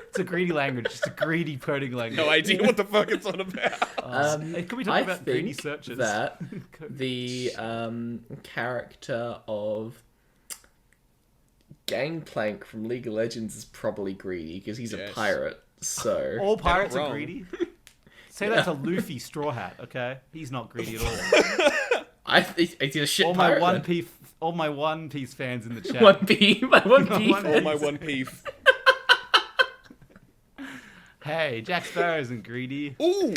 It's a greedy language, just a greedy coding language. No idea what the fuck it's on about. Can we talk about greedy searches? That the character of Gangplank from League of Legends is probably greedy because he's a pirate. So All pirates They're are not wrong. greedy. Say that to Luffy Straw Hat, okay? He's not greedy at all. he's a shit all my pirate. all my One Piece fans in the chat. One P, my One P. All my one peef. Hey, Jack Sparrow isn't greedy. Ooh!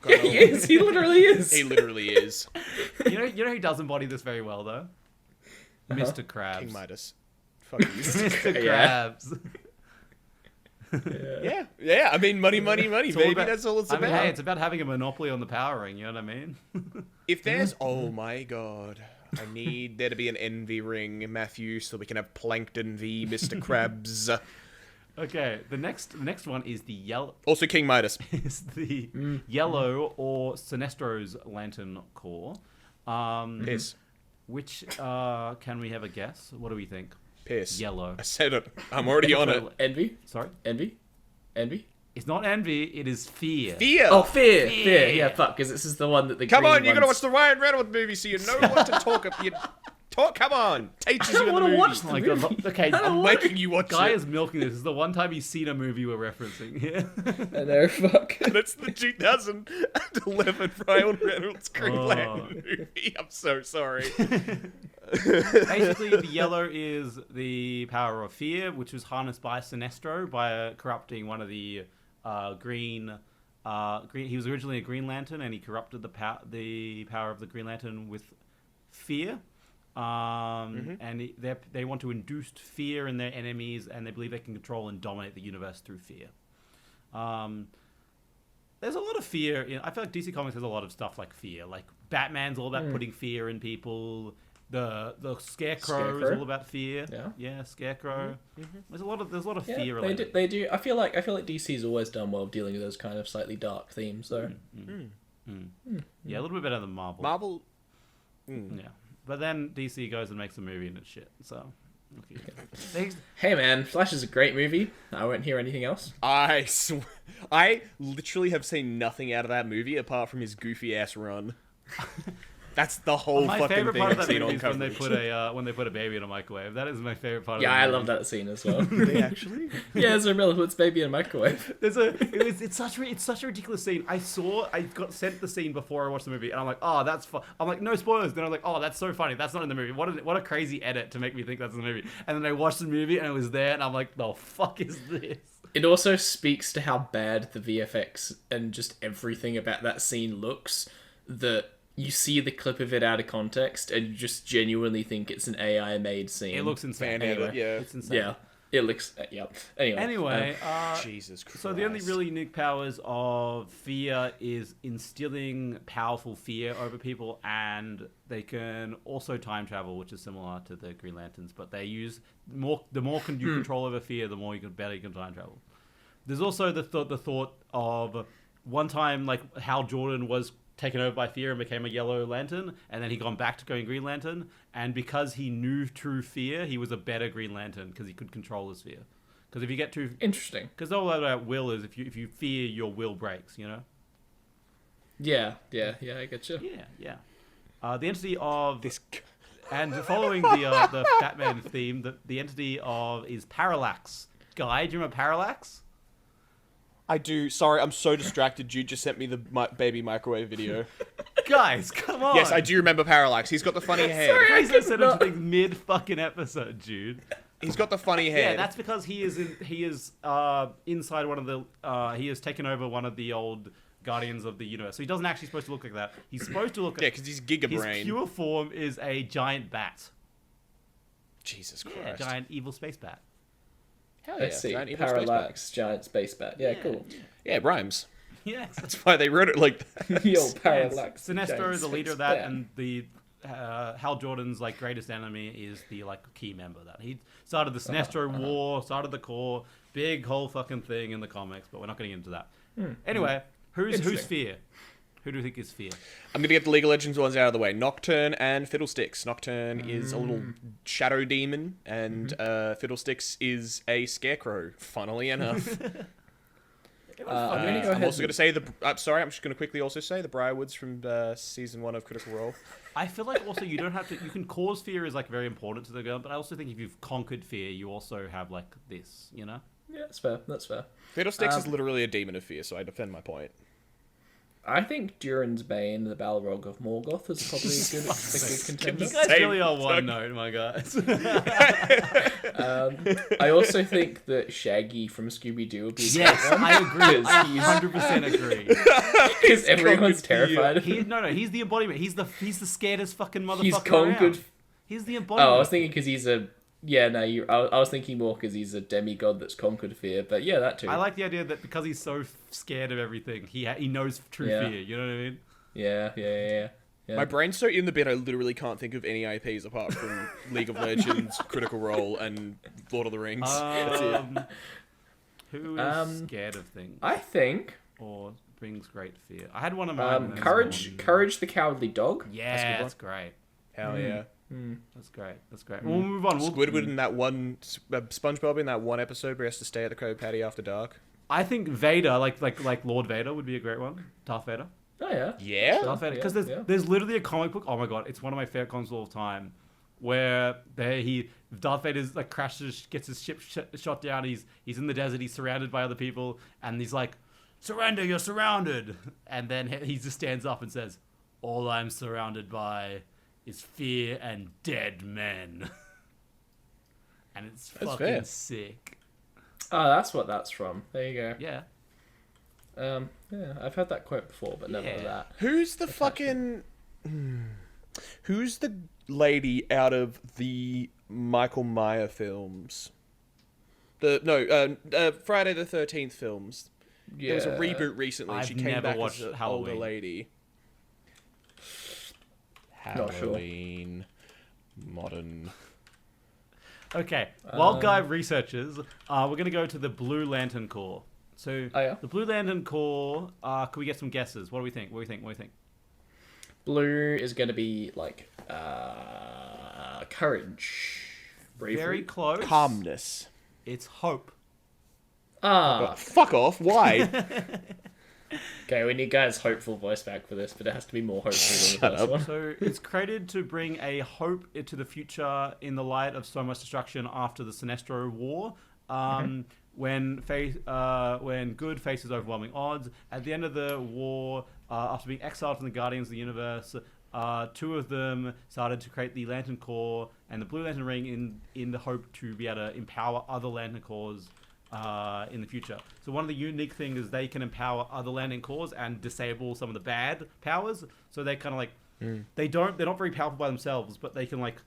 Yeah, he is. He literally is. He literally is. You know who does embody this very well though? Mr. King Krabs. Midas. Fuck you. Mr. Yeah. Krabs. Yeah. I mean, money, It's all baby. about- That's all it's I mean, about. hey, it's about having a monopoly on the power ring, you know what I mean? If there's... Oh my god. I need there to be an envy ring, Matthew, so we can have Plankton v Mr. Krabs. Okay, the next one is the yellow Also King Midas. yellow or Sinestro's Lantern Core. Piss. Which can we have a guess? What do we think? Piss. Yellow. I said it. I'm already on it. Envy. Sorry? Envy. It's not envy, it is fear. Fear! Oh, fear. Yeah, fuck, because this is the one that the Come green on, you're gonna ones- watch the Ryan Reynolds movie so you know what to talk about. Come on! Teaches you in the wanna movie. watch Oh my God. Okay, I'm making you watch Guy it. is milking this. This is the one time he's seen a movie we're referencing here. I know, fuck. That's the 2011 Ryan Reynolds Green Oh. Lantern movie. I'm so sorry. Basically, the yellow is the power of fear, which was harnessed by Sinestro by corrupting one of the green. He was originally a Green Lantern, and he corrupted the power of the Green Lantern with fear. And they want to induce fear in their enemies, and they believe they can control and dominate the universe through fear. There's a lot of fear. I feel like DC Comics has a lot of stuff like fear. Like Batman's all about putting fear in people. The Scarecrow is all about fear. Yeah, Scarecrow. There's a lot of Yeah, fear. they do. I feel like DC's always done well dealing with those kind of slightly dark themes, though. Yeah, a little bit better than Marvel. Marvel. Yeah, but then DC goes and makes a movie and it's shit. So, Hey man, Flash is a great movie. I won't hear anything else. I literally have seen nothing out of that movie apart from his goofy ass run. That's the whole my fucking favorite thing part of I've that seen movie on is when they coverage. put a baby in a microwave. That is my favorite part. Yeah, of the I movie. love that scene as well. They actually? Yeah, Ezra puts baby in a microwave. It's such a ridiculous scene. I got sent the scene before I watched the movie, and I'm like, oh, that's fun. I'm like, no spoilers. Then I'm like, oh, that's so funny. That's not in the movie. What a crazy edit to make me think that's in the movie. And then I watched the movie, and it was there, and I'm like, the fuck is this? It also speaks to how bad the VFX and just everything about that scene looks, that you see the clip of it out of context and you just genuinely think it's an AI made scene. It looks insane. Anyway. Yeah. It's insane. Yeah, it looks. Yeah. Anyway, Jesus Christ. so the only really unique powers of fear is instilling powerful fear over people, and they can also time travel, which is similar to the Green Lanterns, but they use the more you control over fear, the more better you can time travel. There's also the thought of one time, like, Hal Jordan was taken over by fear and became a Yellow Lantern, and then he gone back to going Green Lantern, and because he knew true fear, he was a better Green Lantern because he could control his fear. Because if you get too... Interesting. Because all about will is if you fear, your will breaks, you know? Yeah, I get you. Yeah. The entity of... this, and following the Batman theme, the entity of is Parallax. Guy, do you remember Parallax? I do. Sorry, I'm so distracted. Jude just sent me the baby microwave video. Guys, come on. Yes, I do remember Parallax. He's got the funny head. Sorry, I Guys, I could said not... anything mid-fucking episode, Jude. He's got the funny head. Yeah, that's because he is inside one of the... he has taken over one of the old Guardians of the Universe. So he doesn't actually supposed to look like that. He's supposed to look... Yeah, because he's Giga his Brain. pure form is a giant bat. Jesus Christ. Yeah, giant evil space bat. Hell Let's see. Parallax, giant space bat. Yeah, cool. Yeah, it rhymes. Yeah. That's why they wrote it like that. Yo, Parallax. Sinestro is the leader of that, bat. and the Hal Jordan's like greatest enemy is the like key member of that. He started the Sinestro War, started the Corps, big whole fucking thing in the comics, but we're not getting into that. Anyway, who's Fear? Who do you think is Fear? I'm going to get the League of Legends ones out of the way. Nocturne and Fiddlesticks. Nocturne is a little shadow demon, and Fiddlesticks is a scarecrow, funnily enough. I'm also going to say sorry, I'm just going to quickly also say the Briarwoods from season 1 of Critical Role. I feel like also you don't have to... You can cause fear is like very important to the girl, but I also think if you've conquered fear, you also have like this, you know? Yeah, that's fair. Fiddlesticks is literally a demon of fear, so I defend my point. I think Durin's Bane, the Balrog of Morgoth, is probably a good contender. You guys really are one note, my guys. I also think that Shaggy from Scooby-Doo would be a Yes, good one. I agree. I 100% agree. Because everyone's terrified. He's the embodiment. He's the scaredest fucking motherfucker He's conquered. around. He's the embodiment. Oh, I was thinking because he's a... Yeah, no, I was thinking more because he's a demigod that's conquered fear, but yeah, that too. I like the idea that because he's so scared of everything, he knows true fear, you know what I mean? Yeah. My brain's so in the bit I literally can't think of any IPs apart from League of Legends, Critical Role, and Lord of the Rings. That's it. Who is scared of things? I think... Or brings great fear? I had one of mine. Courage the Cowardly Dog. Yeah, that's great. Hell yeah. That's great. We'll move on. Squidward in that one... SpongeBob in that one episode where he has to stay at the Krabby Patty after dark. I think Vader, like Lord Vader, would be a great one. Darth Vader. Oh, yeah. Yeah? Darth Vader. Because there's literally a comic book. Oh my god, it's one of my favorite comics of all time. Where Darth Vader's like crashes, gets his ship shot down. He's in the desert. He's surrounded by other people, and he's like, "Surrender! You're surrounded!" And then he just stands up and says, "All I'm surrounded by is fear and dead men." And it's fucking sick. Oh, that's what that's from. There you go. Yeah. Yeah, I've heard that quote before, but never that. Who's the fucking... Who's the lady out of the Michael Myers films? Friday the 13th films. Yeah. There was a reboot recently. I've She came never back watched as an Halloween. older lady. Not sure. Halloween. Modern... Okay, while Guy researches, we're going to go to the Blue Lantern Corps. So, the Blue Lantern Corps, can we get some guesses? What do we think? Blue is going to be, like, courage. Bravery. Very close. Calmness. It's hope. Fuck off. Why? Okay, we need Guy's hopeful voice back for this, but it has to be more hopeful than the first one. So it's created to bring a hope into the future in the light of so much destruction after the Sinestro War. When good faces overwhelming odds. At the end of the war, after being exiled from the Guardians of the Universe, two of them started to create the Lantern Corps and the Blue Lantern Ring in the hope to be able to empower other Lantern Corps in the future. So one of the unique things is they can empower other Lantern Corps and disable some of the bad powers. So they kind of like they're not very powerful by themselves, but they can like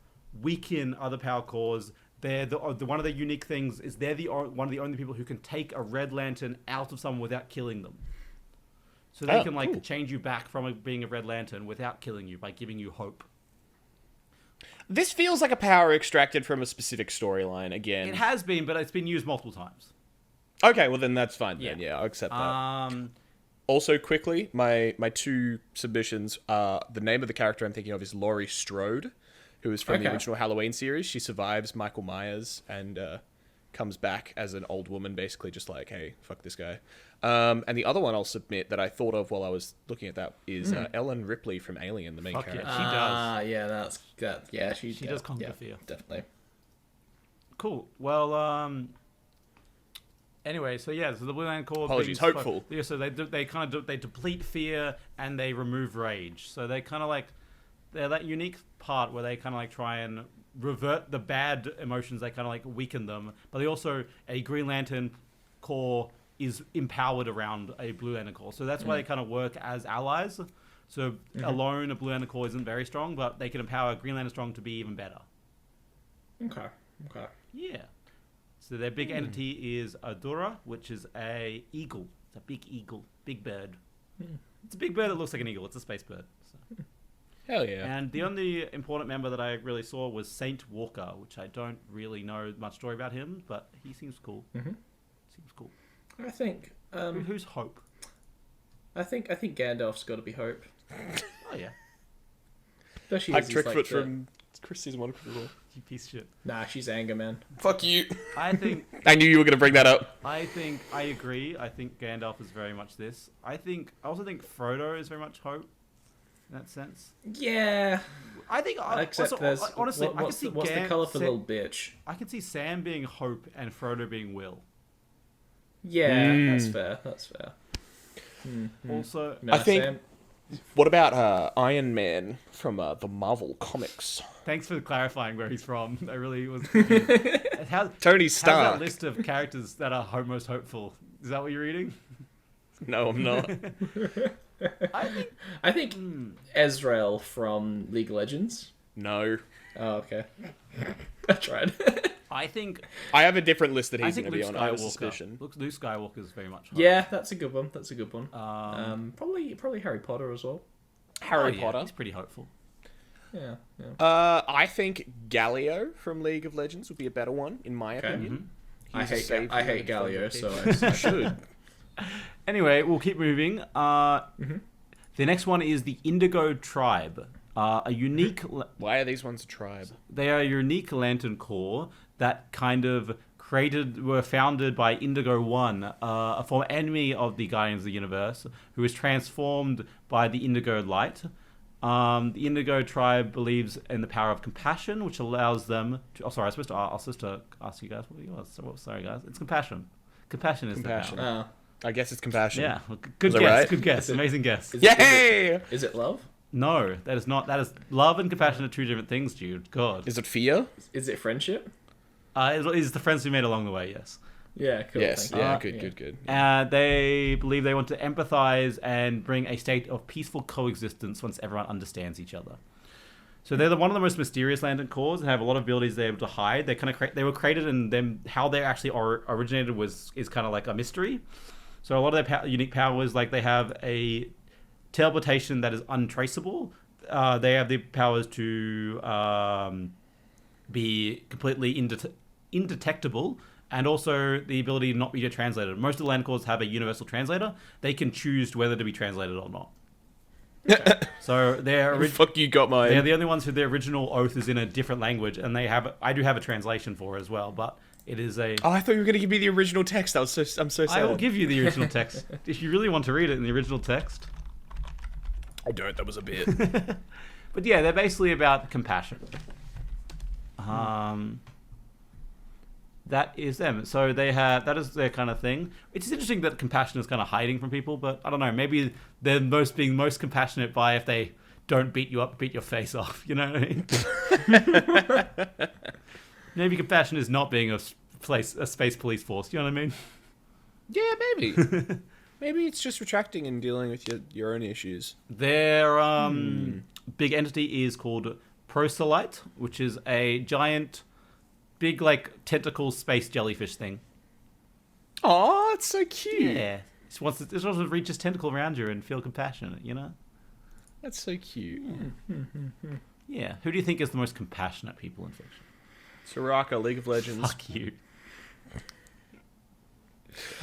weaken other power cores. They're one of the unique things is they're one of the only people who can take a Red Lantern out of someone without killing them. So they can like change you back from being a Red Lantern without killing you by giving you hope. This feels like a power extracted from a specific storyline again. It has been, but it's been used multiple times. Okay, well then that's fine. Yeah, I'll accept that. Also, quickly, my two submissions are the name of the character I'm thinking of is Laurie Strode, who is from the original Halloween series. She survives Michael Myers and comes back as an old woman, basically just like, hey, fuck this guy. And the other one I'll submit that I thought of while I was looking at that is Ellen Ripley from Alien, the main character. Yeah, she does. Yeah, that. Yeah, she does conquer fear. Definitely. Cool. Well, anyway, so the Blue Lantern Corps. Apologies, hopeful. Yeah, so they kind of they deplete fear and they remove rage. So they kind of like they're that unique part where they kind of like try and revert the bad emotions. They kind of like weaken them, but they also a Green Lantern Corps is empowered around a Blue Lantern Corps. So that's why they kind of work as allies. So alone, a Blue Lantern Corps isn't very strong, but they can empower Green Lantern Strong to be even better. Okay. Yeah. So their big entity is Adura, which is a eagle. It's a big eagle, big bird. It's a big bird that looks like an eagle. It's a space bird. So. Hell yeah. And the only important member that I really saw was Saint Walker, which I don't really know much story about him, but he seems cool. Seems cool. I think. Who's Hope? I think Gandalf's got to be Hope. Oh yeah. Especially Like as he's Trickfoot from Chris season 1 as well. You piece of shit. Nah, she's Anger Man. Fuck you. I think. I knew you were going to bring that up. I agree. I think Gandalf is very much this. I also think Frodo is very much Hope. In that sense. Yeah. I think. Except there's honestly, what's the colour for little bitch? I can see Sam being Hope and Frodo being Will. Yeah, that's fair. Also, No, I think. Sam... What about Iron Man from the Marvel comics? Thanks for clarifying where he's from. I really was. Tony How's Stark. that list of characters that are most hopeful? Is that what you're reading? No, I'm not. I think Ezreal from League of Legends. No. Oh, okay. I tried. I think I have a different list that I he's think going to Luke be on. I have a Skywalker. suspicion. Luke Skywalker is very much Hope. Yeah, that's a good one. Probably Harry Potter as well. Harry yeah, Potter. He's pretty hopeful. Yeah. I think Galio from League of Legends would be a better one, in my opinion. I hate Galio, so I should. Anyway, we'll keep moving. The next one is the Indigo Tribe. A unique. Why are these ones a tribe? They are a unique Lantern Corps that kind of were founded by Indigo One, a former enemy of the Guardians of the Universe, who was transformed by the Indigo Light. The Indigo Tribe believes in the power of compassion, which allows them to... Oh, sorry, I was supposed to ask you guys what it was. Sorry, guys. It's compassion. Compassion is the power. I guess it's compassion. Yeah, good guess. Right? Good guess. Amazing guess. Yay! Is it love? No, that is not. That is love and compassion are two different things, dude. God. Is it fear? Is it friendship? It is the friends we made along the way. Yes. Yeah. Cool. Yes. Thank you. Yeah. Good. They believe they want to empathize and bring a state of peaceful coexistence once everyone understands each other. So they're one of the most mysterious Lantern Corps and have a lot of abilities they're able to hide. They were created, and then how they actually originated is kind of like a mystery. So a lot of their unique powers, like they have a teleportation that is untraceable. They have the powers to be completely indetectable, and also the ability to not be translated. Most of the Lantern Corps have a universal translator. They can choose whether to be translated or not. So fuck you got mine. They're the only ones who their original oath is in a different language, and I do have a translation for it as well, but it is a... Oh, I thought you were going to give me the original text. I'm so sad. I will give you the original text. If you really want to read it in the original text. I don't, that was a bit. But yeah, they're basically about compassion. That is them. So that is their kind of thing. It's interesting that compassion is kind of hiding from people, but I don't know, maybe they're being most compassionate by if they don't beat you up, beat your face off, you know what I mean? Maybe compassion is not being a space police force, you know what I mean? Yeah, maybe. Maybe it's just retracting and dealing with your own issues. Their big entity is called Proselyte, which is a giant, big, like, tentacle space jellyfish thing. Oh, it's so cute. Yeah. It wants to reach its tentacle around you and feel compassionate, you know? That's so cute. Yeah. Who do you think is the most compassionate people in fiction? Soraka, League of Legends. Fuck you.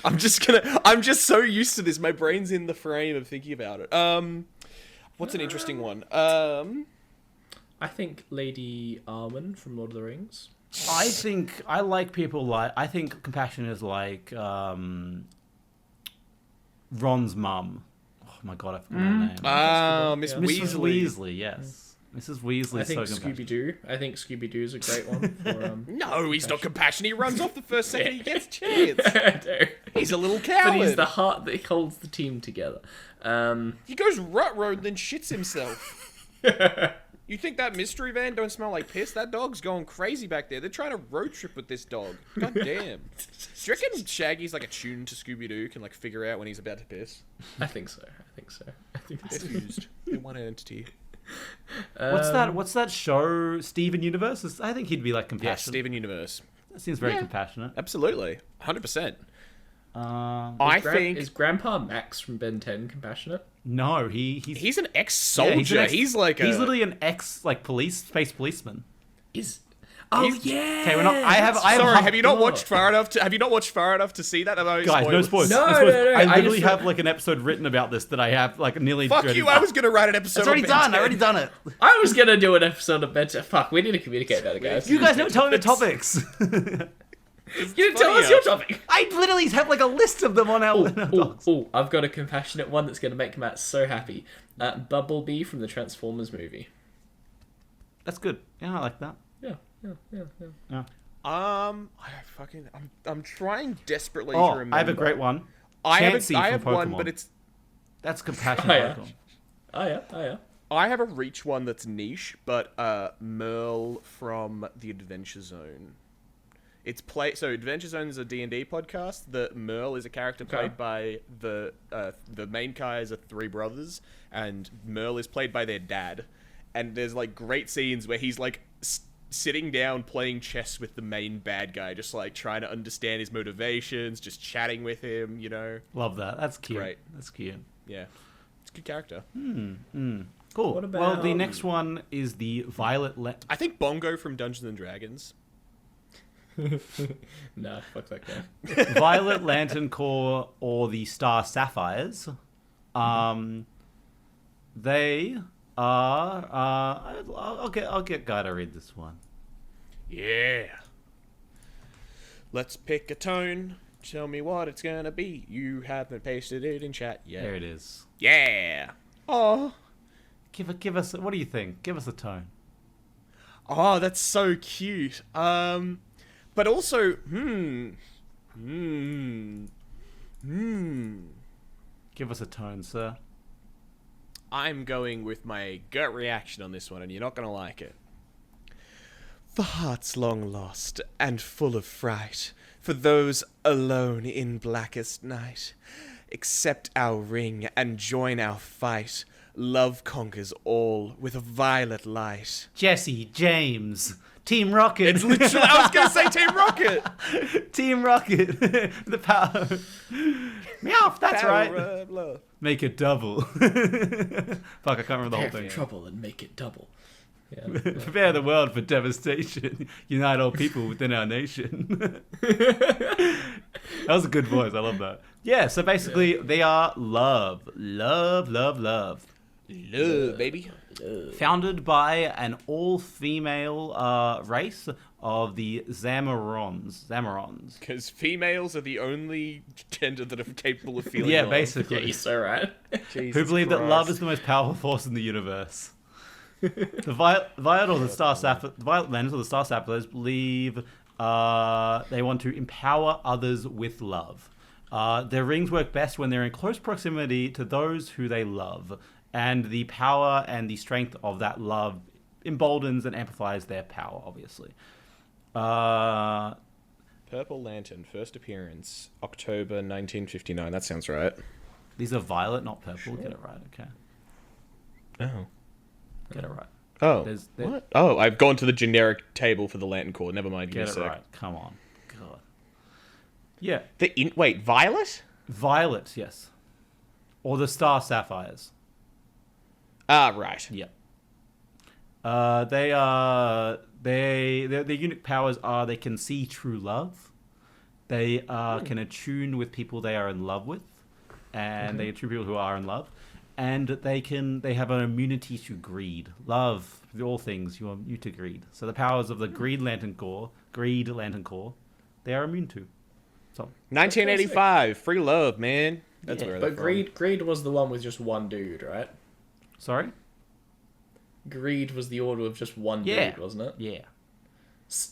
I'm just so used to this. My brain's in the frame of thinking about it. What's an interesting one? I think Lady Arwen from Lord of the Rings. I think I like people like. I think Compassion is like Ron's mum. Oh my god, I forgot her name. Miss Yeah. Mrs. Weasley. Weasley, yes. Mrs. Weasley I is think so compassionate. Scooby-Doo. I think Scooby-Doo is a great one for No, he's not compassionate. He runs off the first second he gets a chance. I know. He's a little coward. But he's the heart that holds the team together. He goes rut road and then shits himself. You think that mystery van don't smell like piss? That dog's going crazy back there. They're trying to road trip with this dog. God damn. Do you reckon Shaggy's like attuned to Scooby-Doo, can like figure out when he's about to piss? I think so. They're fused. They're one entity. What's that show? Steven Universe? I think he'd be like Yeah, compassionate. Steven Universe. That seems very compassionate. Absolutely. 100%. Is Grandpa Max from Ben 10 compassionate? No, he's an ex-soldier. He's literally an space policeman. Yeah. Okay, we're not. Have you not watched far enough to see that? Guys, no spoilers. No. I I literally just- have like an episode written about this that I have like nearly. Fuck ready. you! I was gonna write an episode. It's already on done. Ben I already 10. done it. I was gonna do an episode of Ben 10. Fuck, we need to communicate better, guys. You guys never tell me the topics. You didn't tell us your topic. I literally have like a list of them on our. Oh, I've got a compassionate one that's gonna make Matt so happy. Bumblebee from the Transformers movie. That's good. Yeah, I like that. Yeah. I'm trying desperately to Oh, remember. I have a great one. I Chansey have from one, Pokemon. but it's. That's compassionate. Oh yeah. I have a reach one that's niche, but Merle from the Adventure Zone. So Adventure Zone is a D&D podcast. The Merle is a character played by the main guys are three brothers, and Merle is played by their dad. And there's like great scenes where he's like sitting down playing chess with the main bad guy, just like trying to understand his motivations, just chatting with him, you know. Love that. That's cute. Great. That's cute. Yeah, it's a good character. Cool. What about- Well, the next one is the Violet. I think Bongo from Dungeons and Dragons. Nah, fuck that guy. Violet Lantern Corps or the Star Sapphires. They are. I'll get Guy to read this one. Yeah. Let's pick a tone. Tell me what it's gonna be. You haven't pasted it in chat yet. There it is. Yeah. Oh. Give us. What do you think? Give us a tone. Oh, that's so cute. But also, Give us a tone, sir. I'm going with my gut reaction on this one, and you're not gonna like it. The heart's long lost and full of fright for those alone in blackest night. Accept our ring and join our fight. Love conquers all with a violet light. Jesse James. Team Rocket. It's literally, I was going to say Team Rocket. Team Rocket. The power. Meow, that's Power right. of love. Make it double. Fuck, I can't remember the whole Prepare thing. for trouble and make it double. Yeah. Prepare the world for devastation. Unite all people within our nation. That was a good voice. I love that. Yeah, so basically they are love. Love, love, love. Love, baby. Founded by an all-female race of the Zamarons. Because females are the only gender that are capable of feeling Yeah, love. basically. Yeah, you're so right. Jesus Who believe that Christ. love is the most powerful force in the universe. The Violet or the Star Sapphire, the Violet Lanterns or the Star Sapphires believe they want to empower others with love. Their rings work best when they're in close proximity to those who they love, and the power and the strength of that love emboldens and amplifies their power, obviously. Purple Lantern, first appearance, October 1959. That sounds right. These are violet, not purple. Get it right, okay. Oh. Get it right. Oh. There- What? Oh, I've gone to the generic table for the Lantern Corps. Never mind. Give Get me it a sec. right. Come on. God. Yeah. Wait, Violet? Violet, yes. Or the Star Sapphires. Ah, right. Yeah. Their unique powers are they can see true love. They can attune with people they are in love with, and they attune people who are in love, and they have an immunity to greed, love, all things. You are immune to greed. So the powers of the Greed Lantern Corps, they are immune to. So 1985, free love, man. That's Yeah. where. But Greed was the one with just one dude, right? sorry. Greed was the order of just one Yeah. dude, wasn't it? Yeah.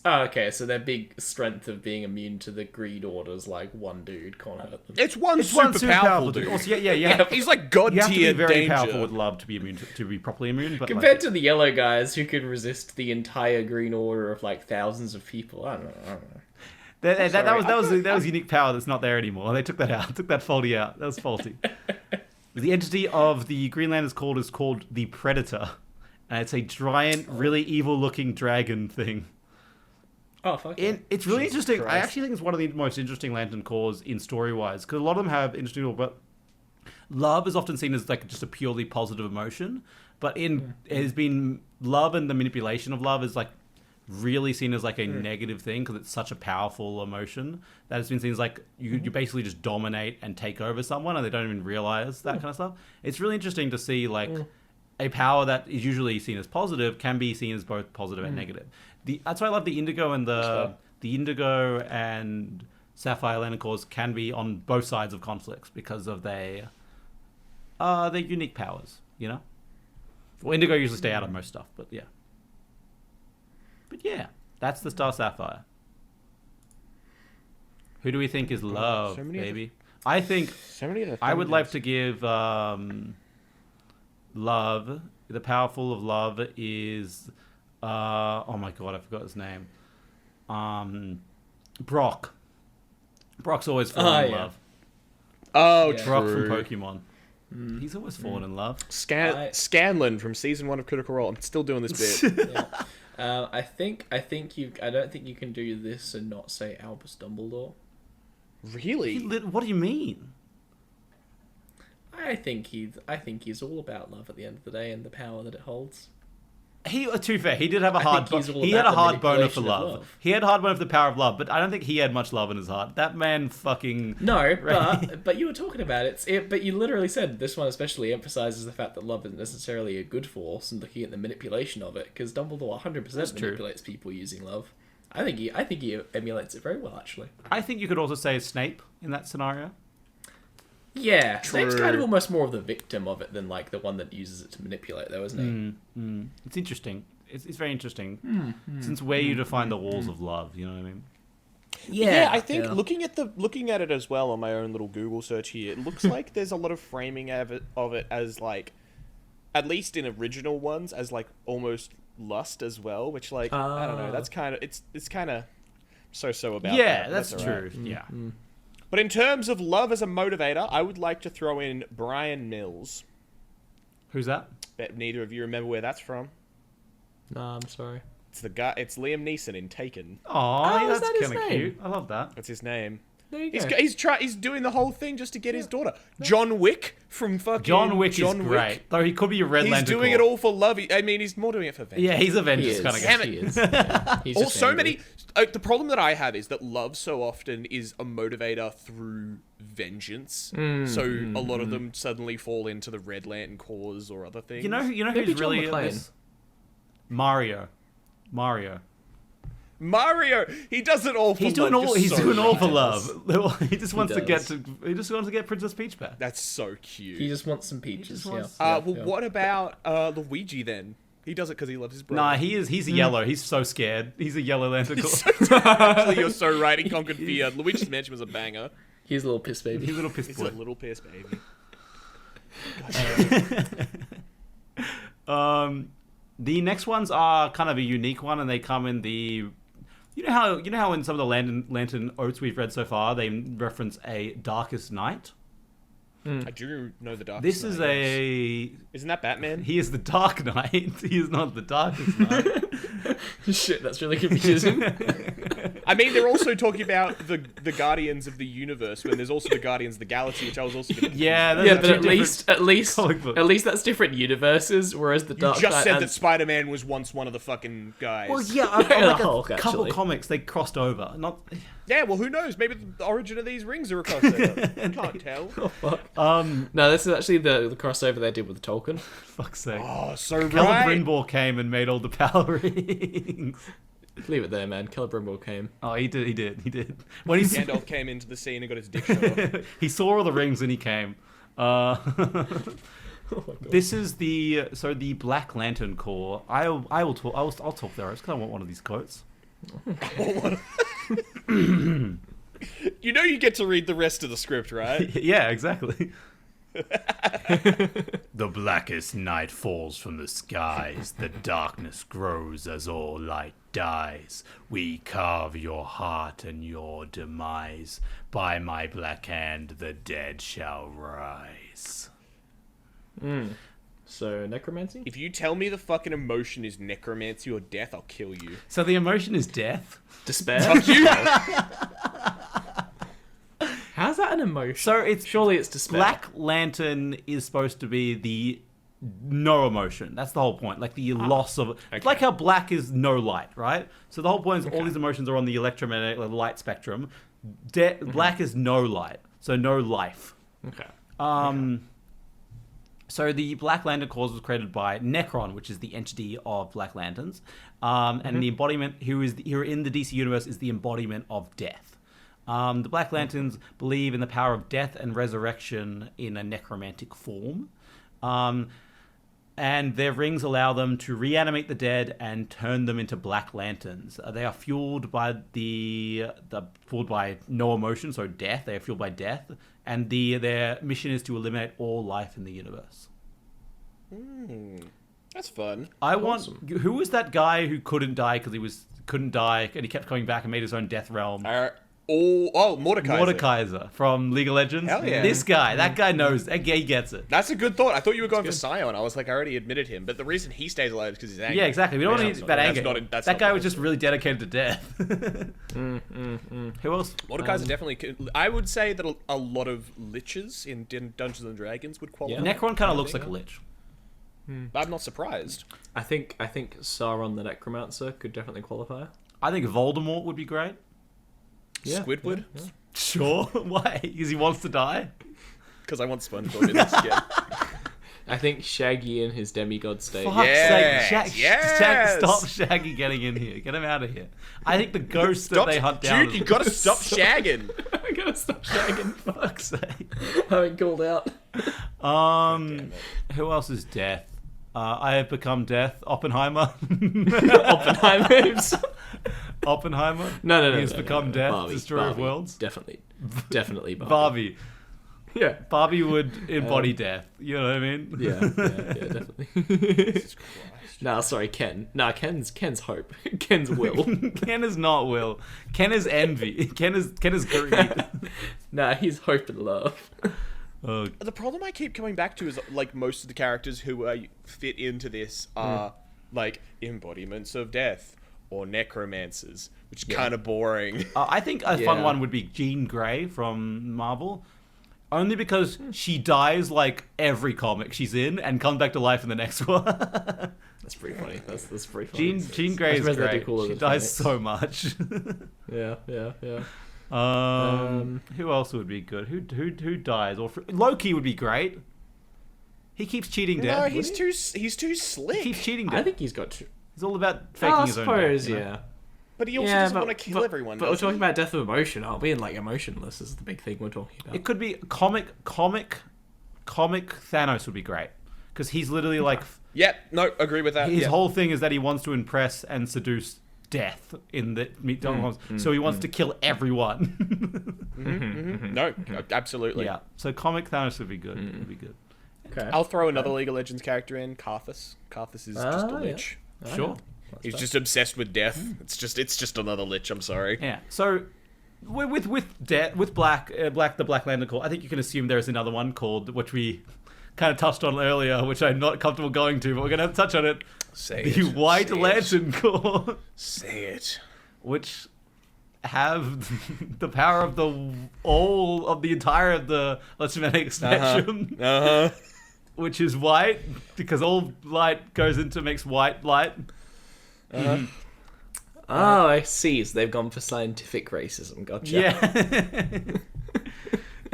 Okay, so their big strength of being immune to the greed orders, like one dude can't hurt them. It's one It's super, one super powerful dude. dude. Also, yeah. He's like god You have to be tier very danger. powerful with love to be immune to be properly immune. But Compared like, to the yellow guys who could resist the entire green order of like thousands of people, I don't know. that was unique power that's not there anymore. They took that out. Took that faulty out. That was faulty. The entity of the Green Lantern is called the Predator, and it's a giant, really evil-looking dragon thing. Oh fuck! Yeah. It's really Jesus interesting. I Christ. actually think it's one of the most interesting Lantern Corps in story-wise, because a lot of them have interesting, but love is often seen as like just a purely positive emotion. But it has been love and the manipulation of love is like really seen as like a negative thing because it's such a powerful emotion that it's been seen as like you basically just dominate and take over someone and they don't even realize that kind of stuff. It's really interesting to see like a power that is usually seen as positive can be seen as both positive and negative. That's why I love the Indigo and the Indigo and Sapphire Lantern Corps can be on both sides of conflicts because of their unique powers, you know? Well, Indigo usually stay out of most stuff, but yeah. But yeah, that's the Star Sapphire. Who do we think is love, so many baby? I think So many of the I would like things. to give love. The powerful of love is oh my god, I forgot his name. Brock. Brock's always fallen in yeah. love. Oh, Yeah. Brock from true. Pokemon. He's always fallen in love. Scanlan from season 1 of Critical Role. I'm still doing this bit. Yeah. I don't think you can do this and not say Albus Dumbledore. Really? What do you mean? I think he's all about love at the end of the day and the power that it holds. To be fair, he did have a I hard. think he's all He had about a the hard boner for manipulation of love. love. He had a hard boner for the power of love, but I don't think he had much love in his heart. That man fucking. No, Right. but you were talking about it. But you literally said this one especially emphasizes the fact that love isn't necessarily a good force and looking at the manipulation of it because Dumbledore 100% That's true. manipulates people using love. I think he emulates it very well actually. I think you could also say Snape in that scenario. Yeah, Snape's kind of True. almost more of the victim of it than like the one that uses it to manipulate, though, isn't he? It's interesting. It's very interesting. Since where you define the walls of love, you know what I mean? Yeah, I think looking at it as well on my own little Google search here, it looks like there's a lot of framing of it as like, at least in original ones, as like almost lust as well, which like I don't know. That's kind of it's kind of so about. Yeah, that, that's all true. right. Yeah. But in terms of love as a motivator, I would like to throw in Brian Mills. Who's that? Bet neither of you remember where that's from. No, I'm sorry. It's the guy. It's Liam Neeson in Taken. Oh, is that's that his kind of name? cute. I love that. That's his name. There you He's go. he's doing the whole thing just to get his daughter. John Wick from fucking John Wick is great. Though he could be a Red He's Lantern doing Corps. it all for love. I mean, he's more doing it for vengeance. Yeah, he's He Avengers is. kind of Damn guy. it. He is. Yeah. He's just So angry. many. The problem that I have is that love so often is a motivator through vengeance. So a lot of them suddenly fall into the Red Lantern cause or other things. You know Maybe who's John really McClane. this? Mario. Mario, he does it all for He's love. doing all. You're He's so doing all right. for love. He just wants to get does. to. He just wants to get Princess Peach back. That's so cute. He just wants some peaches. just Yeah. wants- What about Luigi then? He does it because he loves his brother. Nah, he's a yellow. He's so scared. He's a yellow Lantern Corps. Actually, you're so right. He conquered fear. Luigi's Mansion was a banger. He's a little piss baby. He's a little piss He's boy. a little piss baby. The next ones are kind of a unique one, and they come in the. You know how in some of the Lantern Oaths we've read so far, they reference a Darkest Night. I do know the Dark. This is Isn't that Batman? He is the Dark Knight. He is not the Darkest Knight. Shit, that's really confusing. I mean, they're also talking about the Guardians of the Universe when there's also the Guardians of the Galaxy, which I was also going to... Yeah, Yeah, but at comic least that's different universes, whereas the You Dark just Knight said and... that Spider-Man was once one of the fucking guys. Well, yeah, like The Hulk, a couple actually. comics they crossed over. Not. Yeah, well, who knows? Maybe the origin of these rings are a crossover. Can't tell. Oh, fuck. No, this is actually the crossover they did with Tolkien. Fuck's sake. Oh, so Celebrimbor right. Ball came and made all the power rings. Leave it there, man. Celebrimbor came. Oh, he did. When he Gandalf came into the scene and got his dick shot off. he saw all the rings and he came. This is the Black Lantern Corps. I'll talk there because I want one of these quotes. You know you get to read the rest of the script, right? Yeah, exactly. The blackest night falls from the skies. The darkness grows as all light dies. We carve your heart and your demise. By my black hand, the dead shall rise. So, necromancy? If you tell me the fucking emotion is necromancy or death, I'll kill you. So the emotion is death. Despair? Fuck you! How's that an emotion? So it's Surely it's despair. Black Lantern is supposed to be the no emotion. That's the whole point. Like the loss of... Okay. Like how black is no light, right? So the whole point is all these emotions are on the electromagnetic light spectrum. Black is no light. So no life. Okay. So the Black Lantern Corps was created by Necron, which is the entity of Black Lanterns. And the embodiment, who in the DC universe is the embodiment of death. The Black Lanterns believe in the power of death and resurrection in a necromantic form. And their rings allow them to reanimate the dead and turn them into Black Lanterns. They are fueled by fueled by no emotion, so death. They are fueled by death, and their mission is to eliminate all life in the universe. That's fun. Who was that guy who couldn't die because couldn't die and he kept coming back and made his own death realm? Mordekaiser. Mordekaiser from League of Legends. Hell yeah. This guy, that guy knows. He gets it. That's a good thought. I thought you were going for Scion. I was like, I already admitted him. But the reason he stays alive is because he's angry. Yeah, exactly. We don't need that anger. That guy was just just really dedicated to death. Who else? Mordekaiser definitely... I would say that a lot of liches in Dungeons and Dragons would qualify. Necron kind of looks like a lich. I'm not surprised. I think Sauron the Necromancer could definitely qualify. I think Voldemort would be great. Yeah, Squidward? yeah. Sure. Why? Because he wants to die? Because I want SpongeBob in this again. I think Shaggy in his demigod state. Fuck's Yes, sake. yes. Stop Shaggy getting in here. Get him out of here. I think the ghost that they hunt down... Dude, you gotta stop shagging. I gotta stop shagging. Fuck's sake. I've been called out. Who else is death? I have become death. Oppenheimer. Oppenheimer? No. He's become death, Barbie, destroyer of Barbie. Worlds. Definitely Barbie. Barbie. Yeah. Barbie would embody death. You know what I mean? Yeah, definitely. Jesus Christ. Nah, sorry, Ken. Nah, Ken's hope. Ken's will. Ken is not will. Ken is envy. Ken is greed. Nah, he's hope and love. The problem I keep coming back to is like most of the characters who fit into this are like embodiments of death or necromancers, which is kind of boring. I think a fun one would be Jean Grey from Marvel. Only because she dies like every comic she's in and comes back to life in the next one. That's pretty funny. That's pretty funny. Jean Grey is great. She dies so much. Yeah. Who else would be good? Who dies? Loki would be great. He keeps cheating death. No, he's too slick. He keeps cheating death. I think he's got... He's all about faking his own death. I suppose, you know? yeah. But he also doesn't want to kill everyone. But we're talking about death of emotion, aren't we? And like emotionless is the big thing we're talking about. It could be comic Thanos would be great. Because he's literally like... Yep, no, agree with that. His whole thing is that he wants to impress and seduce death in the so he wants to kill everyone. No, absolutely. Yeah. So comic Thanos would be good. Would be good. Okay. I'll throw another League of Legends character in, Karthus. Karthus is just a lich. Sure. He's just obsessed with death. It's just another lich. I'm sorry. Yeah. So with Black the Black Lantern Corps, I think you can assume there is another one called, which we kind of touched on earlier, which I'm not comfortable going to, but we're gonna touch on it. Say the it. White Lantern Corps. Say it. Which have the power of the entire of the electromagnetic spectrum, which is white, because all light goes into makes white light. Oh, I see. So they've gone for scientific racism. Gotcha. Yeah.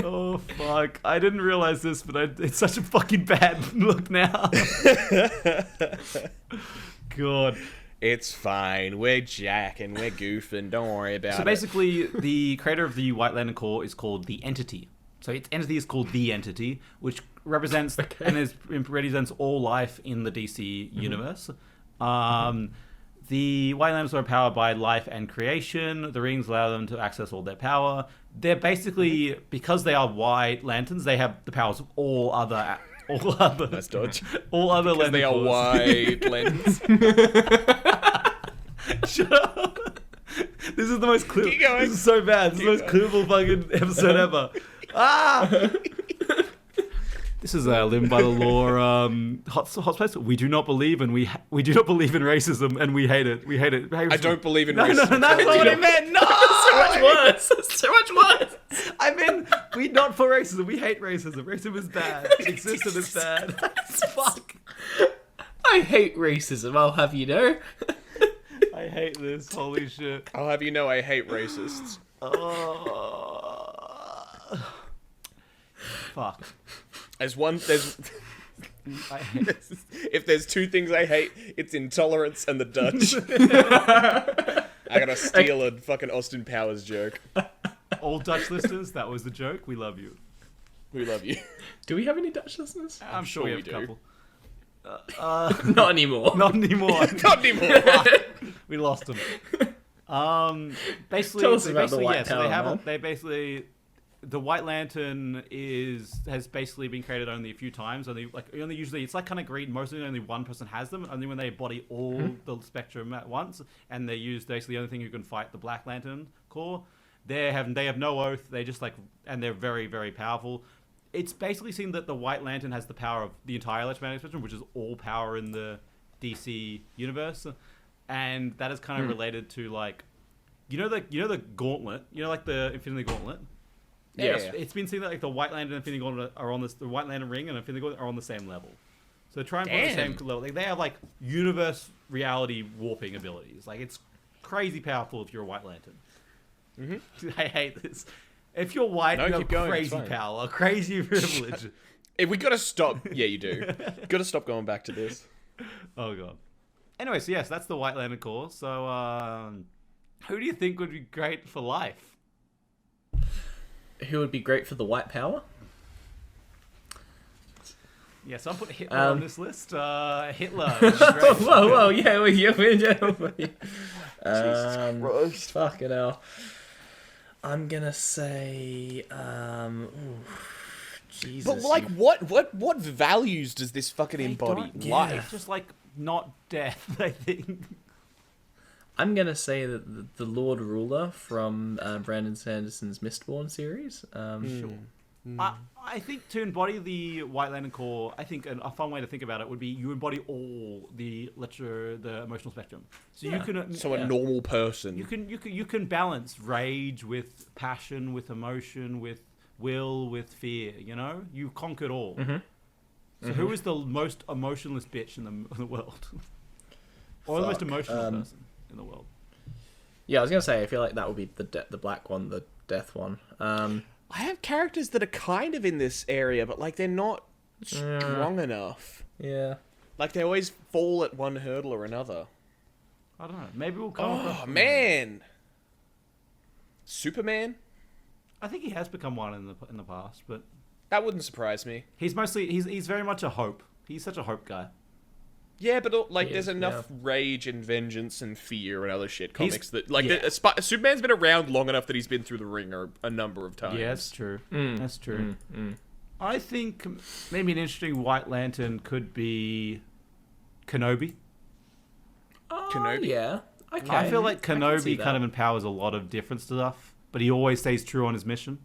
Oh, fuck. I didn't realize this, but it's such a fucking bad look now. God. It's fine. We're jacking. We're goofing. Don't worry about it. So basically, the creator of the White Lantern Corps is called the Entity. So its entity is called the Entity, which represents represents all life in the DC universe. The White Lanterns are powered by life and creation. The rings allow them to access all their power. They're basically, because they are White Lanterns, they have the powers of all other Nice dodge. all other Because they are White Lanterns. Shut up. This is the most clear. Keep going. This is so bad. This is the most clinical fucking episode ever. This is Living by the Law hot space. We do not believe in we do not believe in racism, and we hate it. We hate it. I don't believe in No, racism. that's not what I meant. No, So much worse. So much worse. I mean, we not for racism. We hate racism. Racism is bad. Existence is bad. Fuck. I hate racism. I'll have you know. I hate this. Holy shit. I'll have you know I hate racists. Fuck. There's I hate if there's two things I hate, it's intolerance and the Dutch. I gotta steal a fucking Austin Powers joke. all Dutch listeners. That was the joke. We love you. We love you. Do we have any Dutch listeners? I'm sure we have do. a couple. Not anymore. Not anymore. Not anymore. We lost them. Basically, Tell us about the basically, white yeah, so power, they have man. they basically the White Lantern has basically been created only a few times. Only usually it's like kind of green. Mostly only one person has them. Only when they embody all the spectrum at once, and they use basically the only thing who can fight the Black Lantern Corps. They have no oath. They just and they're very, very powerful. It's basically seen that the White Lantern has the power of the entire electromagnetic spectrum, which is all power in the DC universe, and that is kind of related to the Gauntlet, like the Infinity Gauntlet. Yeah. It's been seen that the White Lantern and Infinity Gauntlet are on the White Lantern ring and Infinity Gauntlet are on the same level. So try and put the same level. They have universe reality warping abilities. It's crazy powerful if you're a White Lantern. Mm-hmm. I hate this. If you're white, you have crazy power, crazy privilege. If we gotta stop, yeah, you do. Gotta stop going back to this. Oh god. Anyway, so yes, that's the White Lantern Corps. So, who do you think would be great for life? Who would be great for the white power? Yes, I'll put Hitler on this list. Hitler. Whoa, yeah, Jesus Christ. Fucking hell. I'm gonna say, Jesus. But what values does this fucking embody? Life. Just not death, I think. I'm gonna say that the Lord Ruler from Brandon Sanderson's Mistborn series. Sure. I think to embody the White Lantern Corps, I think a fun way to think about it would be you embody all the emotional spectrum. So you can a normal person. You can balance rage with passion, with emotion, with will, with fear. You conquered all. Mm-hmm. So who is the most emotionless bitch in the world, or the most emotional person in the world? Yeah, I was gonna say I feel like that would be the black one, the death one. I have characters that are kind of in this area, but they're not strong enough. Yeah. They always fall at one hurdle or another. I don't know. Maybe we'll come across. Oh man, Superman. I think he has become one in the past, but That wouldn't surprise me. he's very much a hope. He's such a hope guy. Yeah, but He there's is, enough rage and vengeance and fear and other shit He's- comics that yeah. Superman's been around long enough that he's been through the ringer a number of times. Yeah, that's true. That's true. I think maybe an interesting White Lantern could be Kenobi. Kenobi? Yeah. Okay. I feel like I can see Kenobi that. kind of empowers a lot of different stuff, but he always stays true on his mission.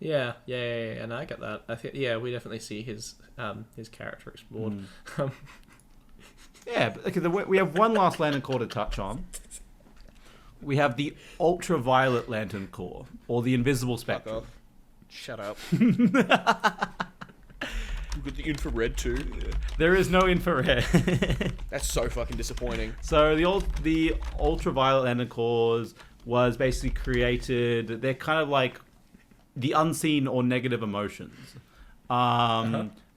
Yeah, and I get that. I think we definitely see his character explored. Yeah, but we have one last Lantern Corps to touch on. we have the ultraviolet Lantern Corps, or the invisible Fuck spectrum. off. Shut up. With the infrared too. There is no infrared. That's so fucking disappointing. So the ultraviolet Lantern Corps was basically created. They're kind of like the unseen or negative emotions.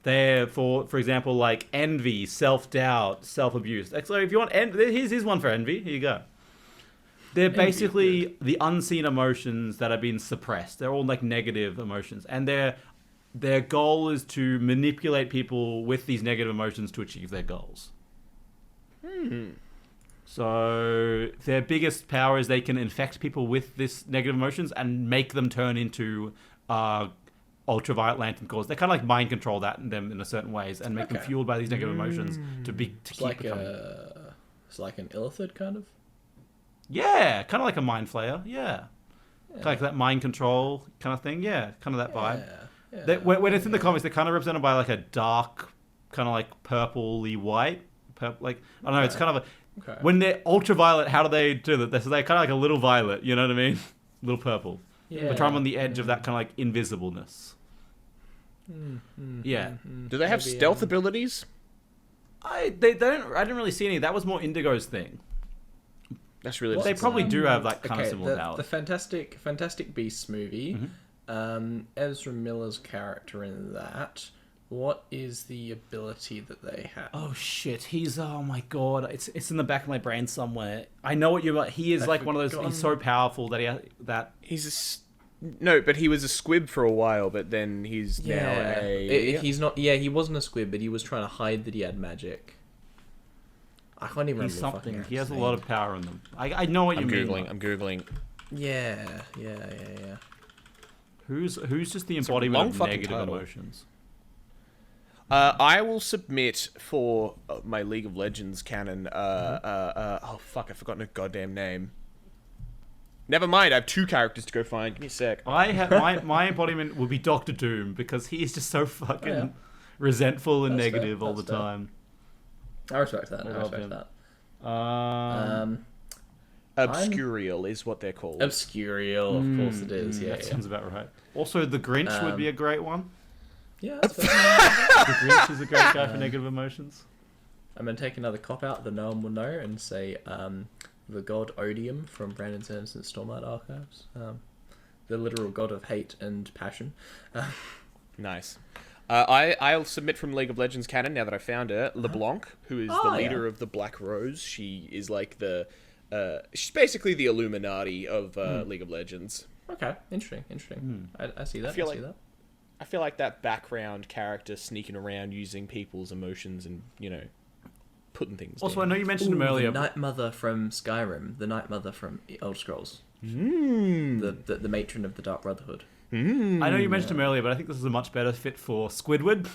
They're for example, like envy, self-doubt, self-abuse. So if you want here's one for envy. Here you go. They're basically the unseen emotions that have been suppressed. They're all like negative emotions, and their goal is to manipulate people with these negative emotions to achieve their goals. So their biggest power is they can infect people with this negative emotions and make them turn into ultraviolet Lantern Corps. They kind of like mind control them in a certain ways and make them fueled by these negative emotions to keep becoming. It's like an illithid kind of. Yeah, kind of like a mind flayer. Yeah. Kind of like that mind control kind of thing. Yeah, kind of that vibe. Yeah. When it's in the comics, they're kind of represented by like a dark, kind of like purpley white. Like I don't know. It's kind of when they're ultraviolet. How do they do that? They're kind of like a little violet. You know what I mean? Little purple. Yeah. But I'm on the edge of that kind of like invisibleness. Yeah. Do they have stealth abilities? I didn't really see any. That was more Indigo's thing. That's really. They probably do have that kind of similar power. The Fantastic Beasts movie. Ezra Miller's character in that. What is the ability that they have? Oh shit! Oh my god! It's in the back of my brain somewhere. I know what you're about. He is like one of those. He's so powerful that No, but he was a squib for a while, but then he's now he's not. Yeah, he wasn't a squib, but he was trying to hide that he had magic. I can't even remember. He's something. He has a lot of power in them. I know what you mean. I'm googling. Yeah. Who's just the embodiment of negative emotions? I will submit for my League of Legends canon. Oh fuck! I've forgotten a goddamn name. Never mind. I have 2 characters to go find. Give me a sec. I have my embodiment will be Doctor Doom because he is just so fucking resentful and negative all the time. I respect that. Obscurial is what they're called. Obscurial, of course it is. Yeah, that sounds about right. Also, the Grinch would be a great one. Yeah, that's the Grinch is a great guy for negative emotions. I'm going to take another cop-out that no one will know and say the god Odium from Brandon Sanderson's Stormlight Archives. The literal god of hate and passion. Nice. I'll submit from League of Legends canon now that I found her. LeBlanc, who is the leader of the Black Rose. She is like she's basically the Illuminati of League of Legends. Okay, interesting. I see that. I feel like that background character sneaking around using people's emotions and, putting things Also, down. I know you mentioned him earlier. The Night Mother from Skyrim. The Night Mother from Elder Scrolls. The matron of the Dark Brotherhood. I know you mentioned him earlier, but I think this is a much better fit for Squidward.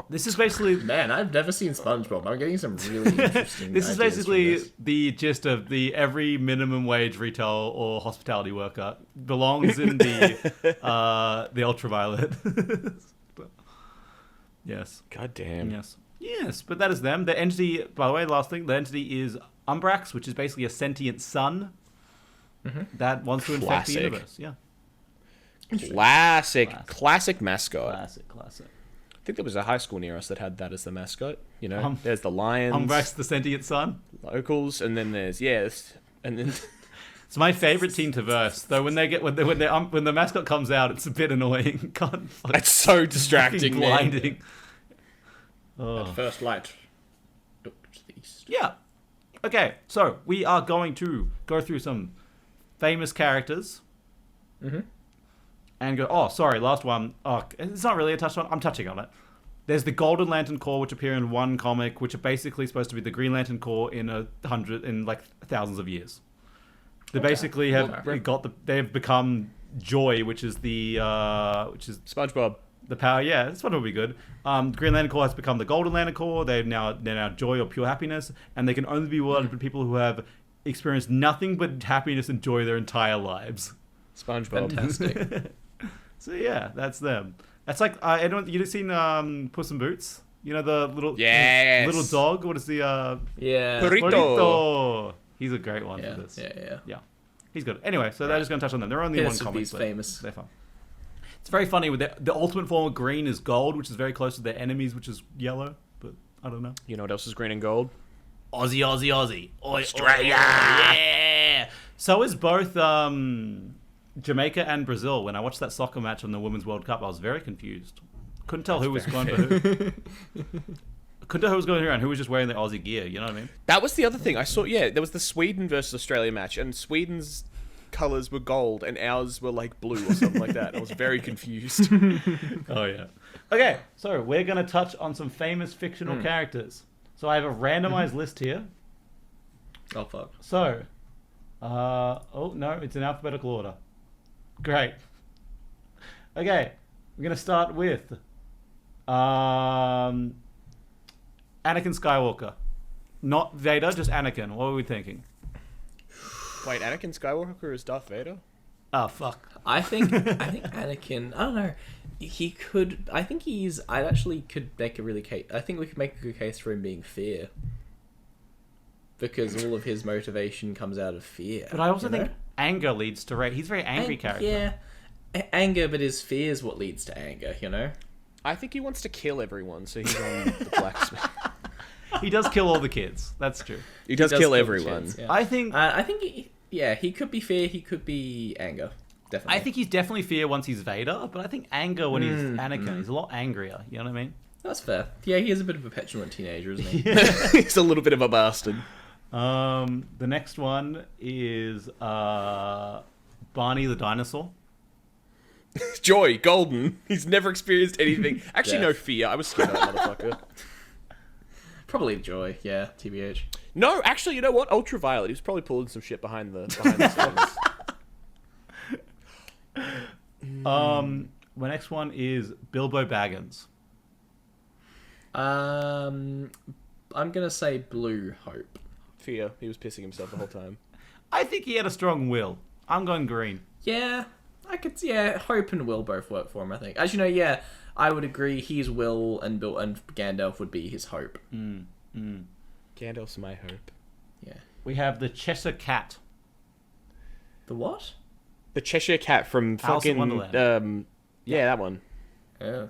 This is basically... Man, I've never seen SpongeBob. I'm getting some really interesting This is basically the gist of every minimum wage retail or hospitality worker belongs in the ultraviolet. Yes. God damn. Yes, but that is them. The entity, by the way, last thing, the entity is Umbrax, which is basically a sentient sun that wants to infect the universe. Yeah. Classic mascot. Classic. I think there was a high school near us that had that as the mascot. There's the lions. Umbrax, the sentient sun. Locals, and then there's and then it's my favorite team to verse. Though when the mascot comes out, it's a bit annoying. It's so distracting, blinding. At first light, look to the east. Yeah. Okay, so we are going to go through some famous characters. And go, last one. Oh, it's not really a touch on. I'm touching on it. There's the Golden Lantern Corps, which appear in one comic, which are basically supposed to be the Green Lantern Corps in thousands of years. They basically they've become Joy, which is SpongeBob. The power, yeah, this one will be good. Green Lantern Corps has become the Golden Lantern Corps. They're now joy or pure happiness, and they can only be wielded by people who have experienced nothing but happiness and joy their entire lives. SpongeBob. Fantastic. So yeah, that's them. That's like you've seen Puss in Boots, You know the little Yes. little dog. What is the Yeah. Burrito. Burrito. He's a great one Yeah, for this. yeah. He's good. Anyway, so they're just going to touch on them. They're only one Yes, comic, these but famous. they're fun. It's very funny with the ultimate form of green is gold, which is very close to their enemies, which is yellow. But I don't know. You know what else is green and gold? Aussie, Aussie, Aussie. Oi, Australia! yeah! So is both Jamaica and Brazil. When I watched that soccer match on the Women's World Cup, I was very confused. Couldn't tell who was going for who. Couldn't tell who was going who and who was just wearing the Aussie gear. You know what I mean? That was the other thing. I saw, there was the Sweden versus Australia match, and Sweden's colours were gold, and ours were like blue or something like that. I was very confused. Oh, yeah. Okay, so we're going to touch on some famous fictional characters. So I have a randomized list here. Oh fuck. So, oh no, it's in alphabetical order. Great. Okay, we're going to start with Anakin Skywalker. Not Vader, just Anakin. What were we thinking? Wait, Anakin Skywalker is Darth Vader? Oh, fuck. I think Anakin. I don't know. He could. I think he's. I actually could make a really case. I think we could make a good case for him being fear, because all of his motivation comes out of fear. But I also you know? think anger leads to rage. He's a very angry character. Yeah, anger, but his fear is what leads to anger. You know. I think he wants to kill everyone, so he's on the blacksmith. He does kill all the kids. That's true. He does kill everyone. Kids, yeah. I think he could be fear. He could be anger. Definitely. I think he's definitely fear once he's Vader, but I think anger when he's Anakin. He's a lot angrier. You know what I mean? That's fair. Yeah, he is a bit of a petulant teenager, isn't he? He's a little bit of a bastard. The next one is Barney the dinosaur. Joy, golden. He's never experienced anything. Actually, no Death. fear. I was scared of that motherfucker. Probably Joy. Yeah, TBH. No, actually, you know what? Ultraviolet. He was probably pulling some shit behind the scenes. My next one is Bilbo Baggins. I'm gonna say Blue Hope. Fear. He was pissing himself the whole time. I think he had a strong will. I'm going green. Yeah, I could. Yeah, Hope and Will both work for him. I think. As you know, yeah, I would agree. He's Will, and Bill and Gandalf would be his Hope. Gandalf's my hope. Yeah. We have the Cheshire Cat. The what? The Cheshire Cat from Alice in fucking Wonderland. yeah, that one. Yeah.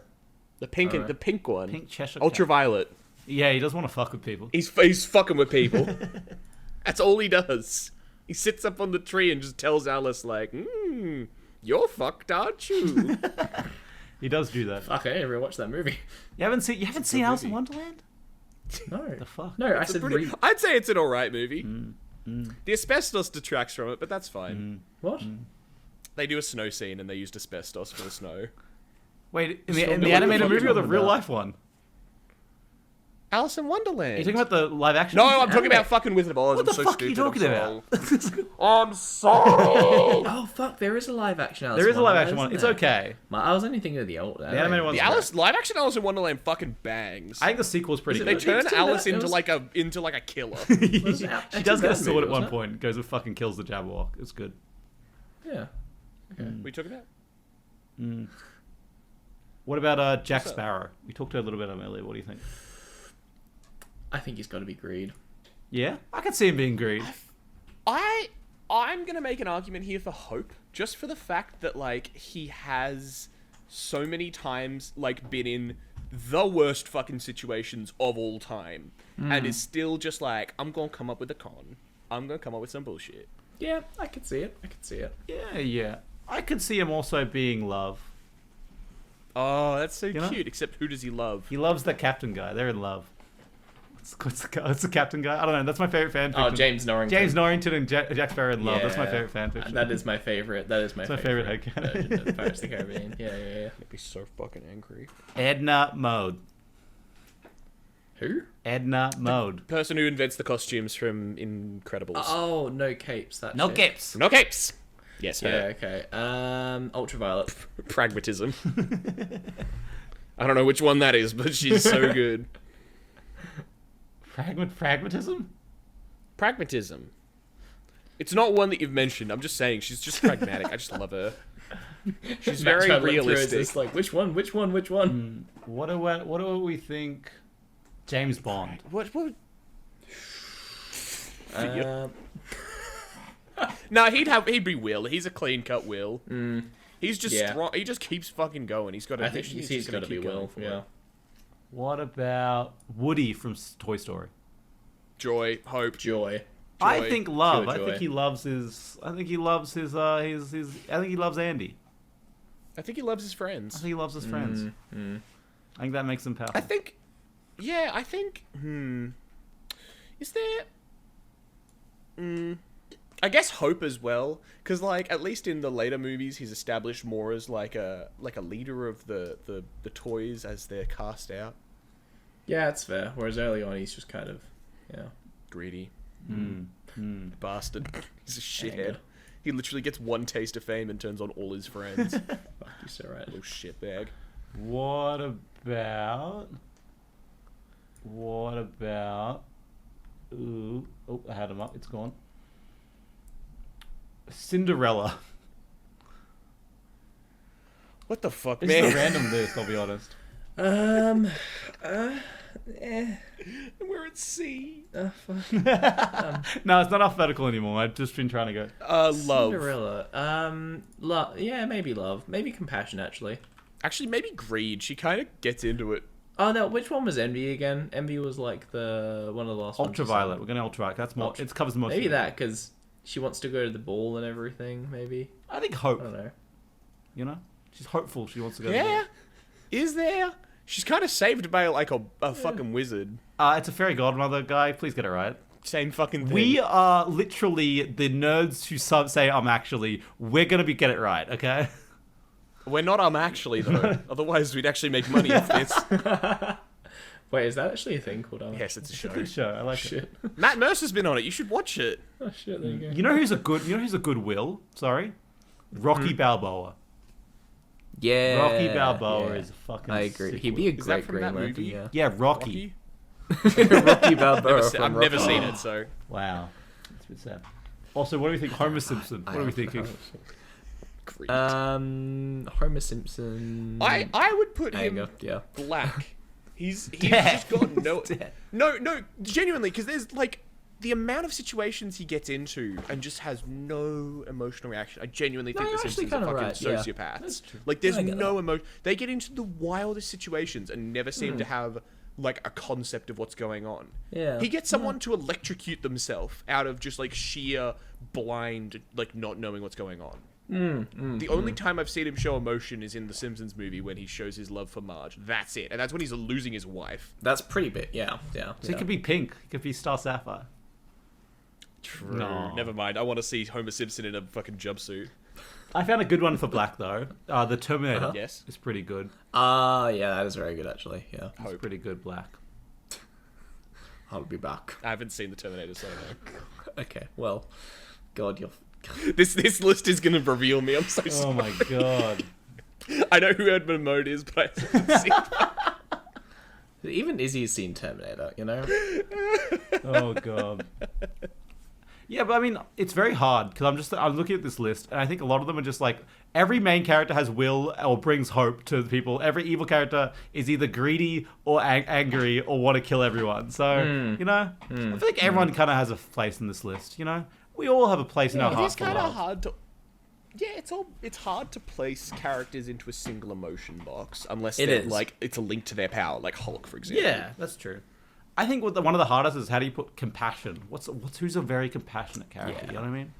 The pink Alright. the pink one. Pink Cheshire Cat. Ultraviolet. Yeah, he does want to fuck with people. He's fucking with people. That's all he does. He sits up on the tree and just tells Alice like, you're fucked, aren't you? He does do that. Fuck, I never watched that movie. You haven't seen Alice in Wonderland? No. The fuck? No, I said I'd say it's an alright movie. The asbestos detracts from it, but that's fine. What? They do a snow scene and they used asbestos for the snow. Wait, in So the what the animated fuck are you movie or the talking real about? life one? Alice in Wonderland. Are you talking about the live action? No, I'm talking about fucking Wizard of Oz. What I'm the so fuck are you stupid. talking about? I'm sorry. Oh fuck, there is a live action Alice There is in a live Wonderland, action one. isn't It's there? okay. I was only thinking of the old. The animated one's The live action Alice in Wonderland fucking bangs. I think the sequel's pretty They good. turn It's still Alice that- it into was- like a killer. She does get a sword at one wasn't it? point. Goes and fucking kills the Jabberwock. It's good. Yeah. What are you talking about? What about Jack What's up? Sparrow? We talked a little bit about him earlier. What do you think? I think he's got to be Greed. Yeah, I could see him being Greed. I'm gonna make an argument here for Hope, just for the fact that like he has so many times like been in the worst fucking situations of all time, and is still just like, I'm gonna come up with a con. I'm gonna come up with some bullshit. Yeah, I could see it. Yeah. I could see him also being Love. Oh, that's so know? cute. Except who does he love? He loves that captain guy. They're in love. What's the captain guy? I don't know. That's my favorite fan fiction. Oh, James Norrington. James Norrington and Jack Sparrow in love. That's my Yeah. favorite fan fiction. That is my favorite. That is my my favorite. favorite headcanon. version of Pirates of the Caribbean. Yeah. I'd be so fucking angry. Edna Mode. Who? Edna Mode. Person who invents the costumes from Incredibles. Oh, no capes. That No shit. capes. No capes. Yes, Yeah. her. Okay. Ultraviolet. Pragmatism. I don't know which one that is, but she's so good. Pragmatism? Pragmatism. It's not one that you've mentioned. I'm just saying she's just pragmatic. I just love her. She's very Matt Chadwick throws realistic. this, like, which one? What do we think? James Bond. What? No, he'd be Will. He's a clean cut Will. He's just strong. He just keeps fucking going. He's got a I think mission. he's got to be Will. Yeah. What about Woody from Toy Story? Joy, hope, Joy. I think love. Pure I joy. think he loves his. I think he loves his. I think he loves Andy. I think he loves his I friends. think he loves his friends. I think that makes him powerful. I think. Yeah, I think. Is there? I guess hope as well, because like at least in the later movies, he's established more as like a leader of the toys as they're cast out. Yeah, it's fair. Whereas early on, he's just kind of, Greedy, bastard. He's a shithead. He literally gets one taste of fame and turns on all his friends. Fuck, you're so right. Little shitbag. What about? Ooh, oh, I had him up. It's gone. Cinderella. What the fuck, It's man? a random list, I'll be honest. We're at sea. Fuck. No, it's not alphabetical anymore. I've just been trying to go. Love. Cinderella. Love. Yeah, maybe love. Maybe compassion, actually. Actually, maybe greed. She kind of gets into it. Oh, no, which one was Envy again? Envy was like one of the last ones. Ultraviolet. We're going to ultraviolet. That's more. It covers most. Maybe of it. that, because she wants to go to the ball and everything, maybe. I think hope. I don't know. You know, she's hopeful. She wants to go. Yeah. Is there? She's kind of saved by like a fucking wizard. It's a fairy godmother guy. Please get it right. Same fucking thing. We are literally the nerds who say I'm actually. We're gonna get it right, okay? We're not actually though. Otherwise, we'd actually make money off this. Wait, is that actually a thing called Yes, it's a show. Good show. I like it. Shit. Matt Mercer's been on it. You should watch it. Oh, shit, there you go. You know who's a good Will? Sorry, Rocky Balboa. Yeah. Rocky Balboa yeah. is a fucking. I agree. sick He'd be a Will. Is that great from Green that Lantern, movie? yeah. Yeah, Rocky. Rocky Balboa from I've Rocky. never seen it, so. Wow, that's a bit sad. Also, what do we think? Homer Simpson. What are we thinking? Greed. Homer Simpson. I would put There you him go. Yeah. black. He's Dead. just got no. Dead. No, genuinely, because there's like the amount of situations he gets into and just has no emotional reaction. I genuinely think you're the actually Simpsons are kinda fucking right, yeah. sociopaths. Like, there's I get no emotion. They get into the wildest situations and never Hmm. seem to have like a concept of what's going on. Yeah. He gets someone to electrocute themselves out of just like sheer blind, like not knowing what's going on. The only time I've seen him show emotion is in the Simpsons movie when he shows his love for Marge. That's it, and that's when he's losing his wife. That's pretty big. Yeah. So he could be pink. He could be Star Sapphire. True. No. Never mind. I want to see Homer Simpson in a fucking jumpsuit. I found a good one for black though. The Terminator. Yes. It's pretty good. Yeah, that is very good actually. Yeah. It's pretty good black. I'll be back. I haven't seen the Terminator, so I don't know. Okay. Well, God, you're. This list is gonna reveal me. I'm so Oh sorry. my god. I know who Edmund Mode is, but I haven't seen. Even Izzy's seen Terminator, you know. Oh god. Yeah, but I mean, it's very hard because I'm looking at this list and I think a lot of them are just like every main character has will or brings hope to people. Every evil character is either greedy or angry or want to kill everyone. So you know, I feel like everyone kind of has a place in this list. You know, we all have a place in our It hearts. is kind of hard to. Yeah, it's hard to place characters into a single emotion box unless It they're is. like it's a link to their power, like Hulk, for example. Yeah, that's true. I think one of the hardest is how do you put compassion? Who's a very compassionate character? Yeah. You know what I mean?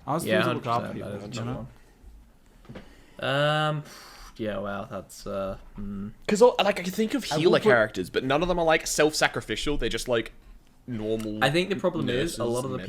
I was Yeah, to look after 100%, people. that is a You tough know? one. Yeah. Wow. That's Because like I can think of will healer put- characters, but none of them are like self-sacrificial. They're just like normal. I think the problem is a lot of the nurses,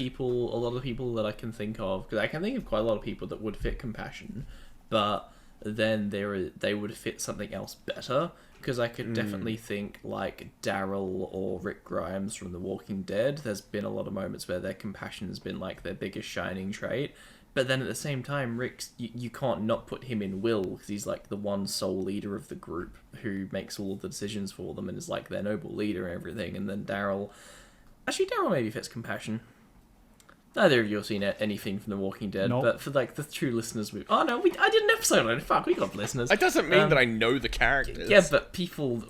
people that I can think of, because I can think of quite a lot of people that would fit compassion, but then they would fit something else better. Because I could definitely think like Daryl or Rick Grimes from The Walking Dead. There's been a lot of moments where their compassion has been like their biggest shining trait. But then at the same time, Rick's you can't not put him in Will because he's like the one sole leader of the group who makes all of the decisions for them and is like their noble leader and everything. And then Daryl maybe fits compassion. Neither of you have seen anything from The Walking Dead, Nope. but for like the true listeners, I did an episode on it. Fuck, we got listeners. It doesn't mean that I know the characters. Yeah, but people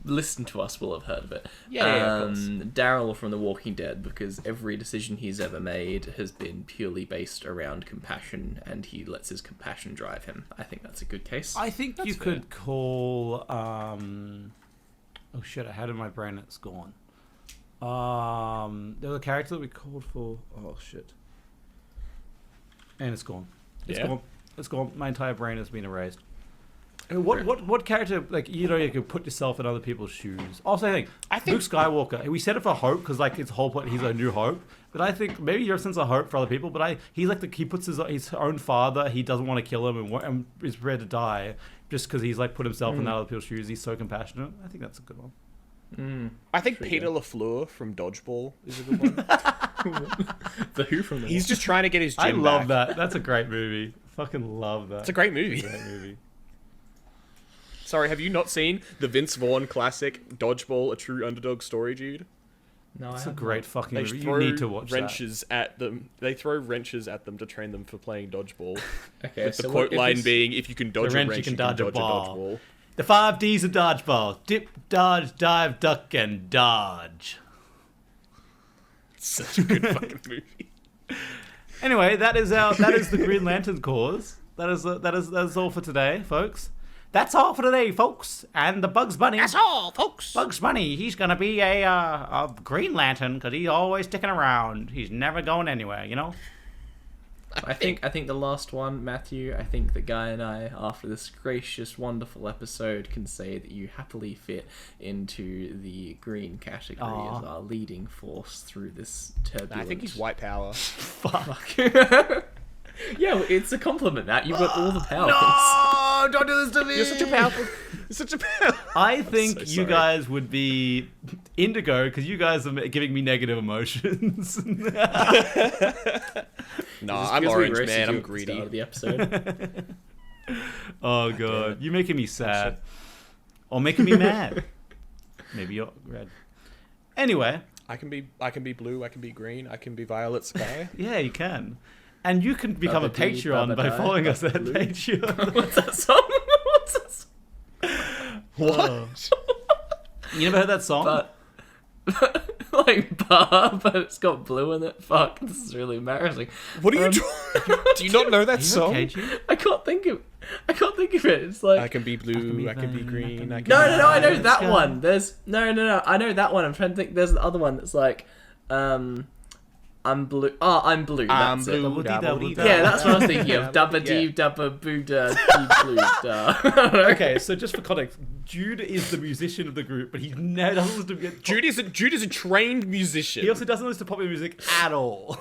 listened to us will have heard of it. Yeah, of course. Daryl from The Walking Dead, because every decision he's ever made has been purely based around compassion, and he lets his compassion drive him. I think that's a good case. I think That's you fair. could call. Oh shit! I had it in my brain. It's gone. There was a character that we called for. Oh shit! And it's gone. It's Yeah? gone. It's gone. My entire brain has been erased. What character, like, you know, you could put yourself in other people's shoes? Also, I think Luke Skywalker. We said it for Hope because, like, his whole point, he's a new Hope. But I think maybe your sense of hope for other people. But he's like he puts his own father. He doesn't want to kill him and is prepared to die just because he's like put himself in other people's shoes. He's so compassionate. I think that's a good one. I think Peter LaFleur from Dodgeball is a good one. The Who from the He's just trying to get his gym I love back. that. That's a great movie. Fucking love that. It's a great movie. Great movie. Sorry, have you not seen the Vince Vaughn classic Dodgeball, A True Underdog Story, Jude? No, It's a great fucking They movie. throw You need to watch wrenches at them. They throw wrenches at them to train them for playing dodgeball. Okay, With the so quote what line if being, if you can dodge a wrench, wrench, you can dodge a a ball. dodgeball. that. The 5 Ds of dodgeball: dip, dodge, dive, duck, and dodge. Such a good fucking movie. Anyway, that is the Green Lantern cause. That is all for today, folks. That's all for today, folks. And the Bugs Bunny. That's all, folks. Bugs Bunny, he's gonna be a Green Lantern because he's always sticking around. He's never going anywhere, you know. I think the last one, Matthew, I think the guy and I, after this gracious, wonderful episode, can say that you happily fit into the green category Aw. as our leading force through this turbulent... I think he's white power. Fuck. Yeah, well, it's a compliment, Matt. You've got all the powers. No, don't do this to me. You're such a powerful. You're such a powerful. I think So you sorry. guys would be Indigo because you guys are giving me negative emotions. Nah, I'm Because we orange, roasted man. you I'm at the greedy. start of the episode. Oh god, you're making me sad, or making me mad. Maybe you're red. Anyway, I can be blue. I can be green. I can be violet sky. yeah, you can, and you can become a Baba-dee, Patreon by baba-die, following us at baba-blue. Patreon. What's that song? What's that song? What? You never heard that song? But... like bar, but it's got blue in it. Fuck, this is really embarrassing. What are you doing? Do you not know that Are you song? okay, Jude? I can't think of it. It's like I can be blue. I can be green. I can no, be I know Let's that go. one. There's no. I know that one. I'm trying to think. There's the other one that's like, I'm blue. Oh, I'm blue. I'm That's blue. it. Dabba-dee-dabba-dee-da. Yeah, that's what I was thinking of. Yeah. Dabba dee, dabba boo da, dee blue da. Okay, so just for context, Jude is the musician of the group, but he never doesn't listen to get. Jude is a trained musician. He also doesn't listen to popular music at all.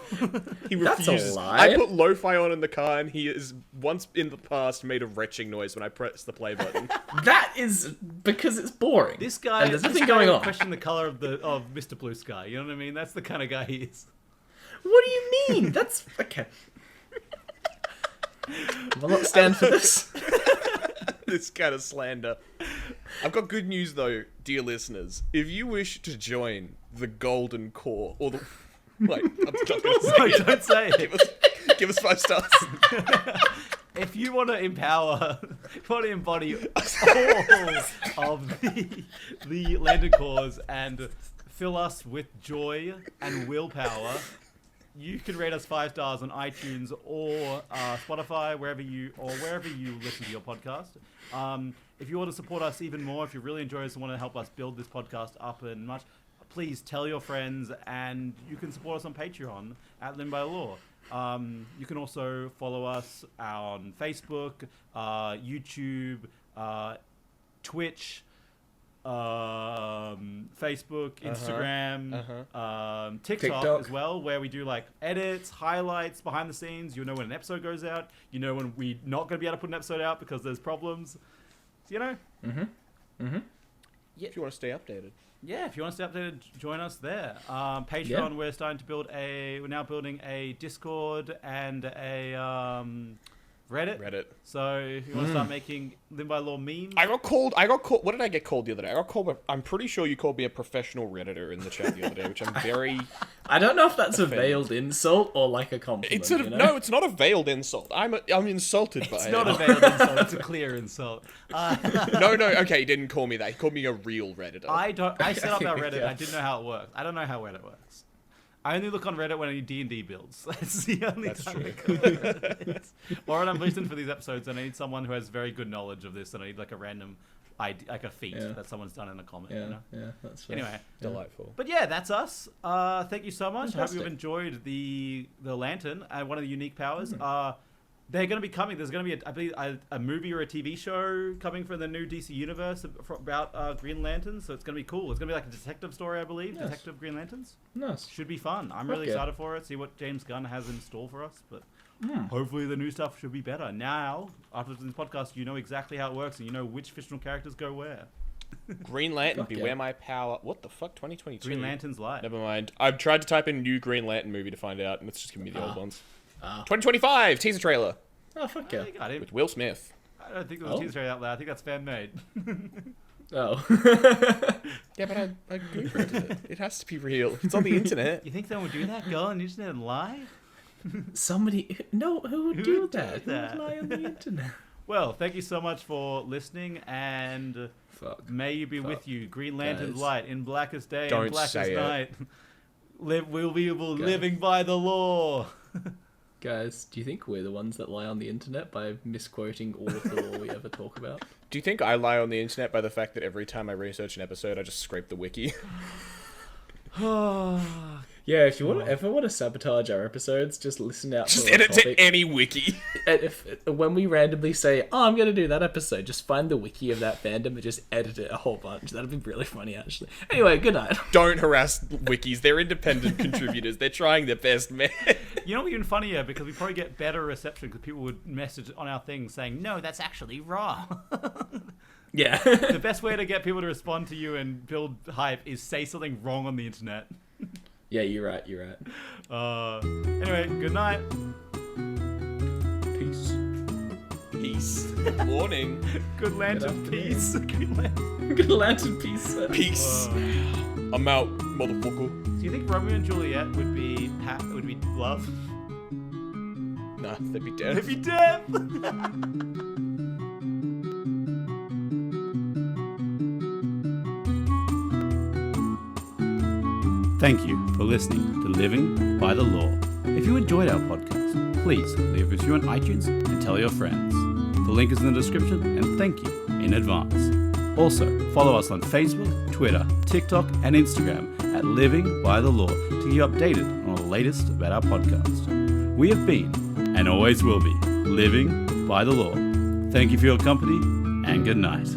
He That's a refuses. lie. I put lo-fi on in the car, and he has once in the past made a retching noise when I press the play button. That is because it's boring. This guy, and there's this nothing guy going would on. question the color of Mr. Blue Sky. You know what I mean? That's the kind of guy he is. What do you mean? That's okay. Will not stand for this. This kind of slander. I've got good news though, dear listeners. If you wish to join the Golden Core, or the wait, I'm not gonna say No, it. don't say it. Give us 5 stars. If you want to empower, if you want to embody all of the Lantern cause and fill us with joy and willpower, you can rate us 5 stars on iTunes or Spotify, wherever you listen to your podcast. If you want to support us even more, if you really enjoy us and want to help us build this podcast up and much, please tell your friends, and you can support us on Patreon at Lim by Law. You can also follow us on Facebook, YouTube, Twitch, Facebook, Instagram, TikTok as well, where we do like edits, highlights, behind the scenes. You'll know when an episode goes out. You know when we're not going to be able to put an episode out because there's problems. You know? If you want to stay updated. Yeah, if you want to stay updated, join us there. Patreon, we're now building a Discord and a Reddit. So if you want to start making Live by Law memes. I got called. What did I get called the other day? I got called. I'm pretty sure you called me a professional Redditor in the chat the other day, which I'm very. I don't know if that's a veiled insult or like a compliment. No, it's not a veiled insult. I'm insulted by it. It's not a veiled insult. It's a clear insult. No. Okay, he didn't call me that. He called me a real Redditor. I set up our Reddit. Yeah. I didn't know how it works. I don't know how Reddit works. I only look on Reddit when I need D&D builds. That's the only time I go on Reddit. Or when I'm listening for these episodes and I need someone who has very good knowledge of this and I need like a random idea, like a feat that someone's done in a comment. Yeah, you know? yeah, that's fair. Anyway, Delightful. but yeah, that's us. Thank you so much. I hope Fantastic. you've enjoyed the lantern and one of the unique powers. They're going to be coming. There's going to be, I believe, a movie or a TV show coming from the new DC universe about Green Lanterns. So it's going to be cool. It's going to be like a detective story, I believe. Yes. Detective Green Lanterns. Nice. Should be fun. I'm really excited for it. See what James Gunn has in store for us. But hopefully the new stuff should be better. Now, after this podcast, you know exactly how it works and you know which fictional characters go where. Green Lantern, beware my power. What the fuck? 2022. Green Lantern's live. Never mind. I've tried to type in new Green Lantern movie to find out, and it's just giving me the old ones. 20. 2025 teaser trailer Oh, fuck yeah. You got him. with Will Smith. I don't think there's a teaser out there. I think that's fan made. Oh. Yeah, but I googled it. It has to be real. It's on the internet. You think someone would do that? Go on the internet and lie? Somebody... No, who would do that? Who that? would lie on the internet? Well, thank you so much for listening, and Fuck. may you be with you. Green Lantern's Guys. light in blackest day Don't and blackest say it. night. We'll be living by the law. Guys, do you think we're the ones that lie on the internet by misquoting all of the law we ever talk about? Do you think I lie on the internet by the fact that every time I research an episode, I just scrape the wiki? Yeah, if you ever want to sabotage our episodes, just listen out Just for a edit to topic. any wiki. And when we randomly say, "Oh, I'm going to do that episode," just find the wiki of that fandom and just edit it a whole bunch. That'd be really funny, actually. Anyway, good night. Don't harass wikis. They're independent contributors. They're trying their best, man. You know what's even funnier? Because we probably get better reception because people would message on our thing saying, no, that's actually wrong. Yeah. The best way to get people to respond to you and build hype is say something wrong on the internet. Yeah, you're right. Anyway, good night. Peace. Peace. Warning. Good lantern afternoon. peace. Good lantern. Good lantern piece. Peace. I'm out, motherfucker. Do you think Romeo and Juliet would be love? Nah, they'd be dead. They'd be dead. Thank you for listening to Living by the Law. If you enjoyed our podcast, please leave a review on iTunes and tell your friends. The link is in the description, and thank you in advance. Also, follow us on Facebook, Twitter, TikTok, and Instagram at Living by the Law to keep updated on the latest about our podcast. We have been, and always will be, living by the law. Thank you for your company, and good night.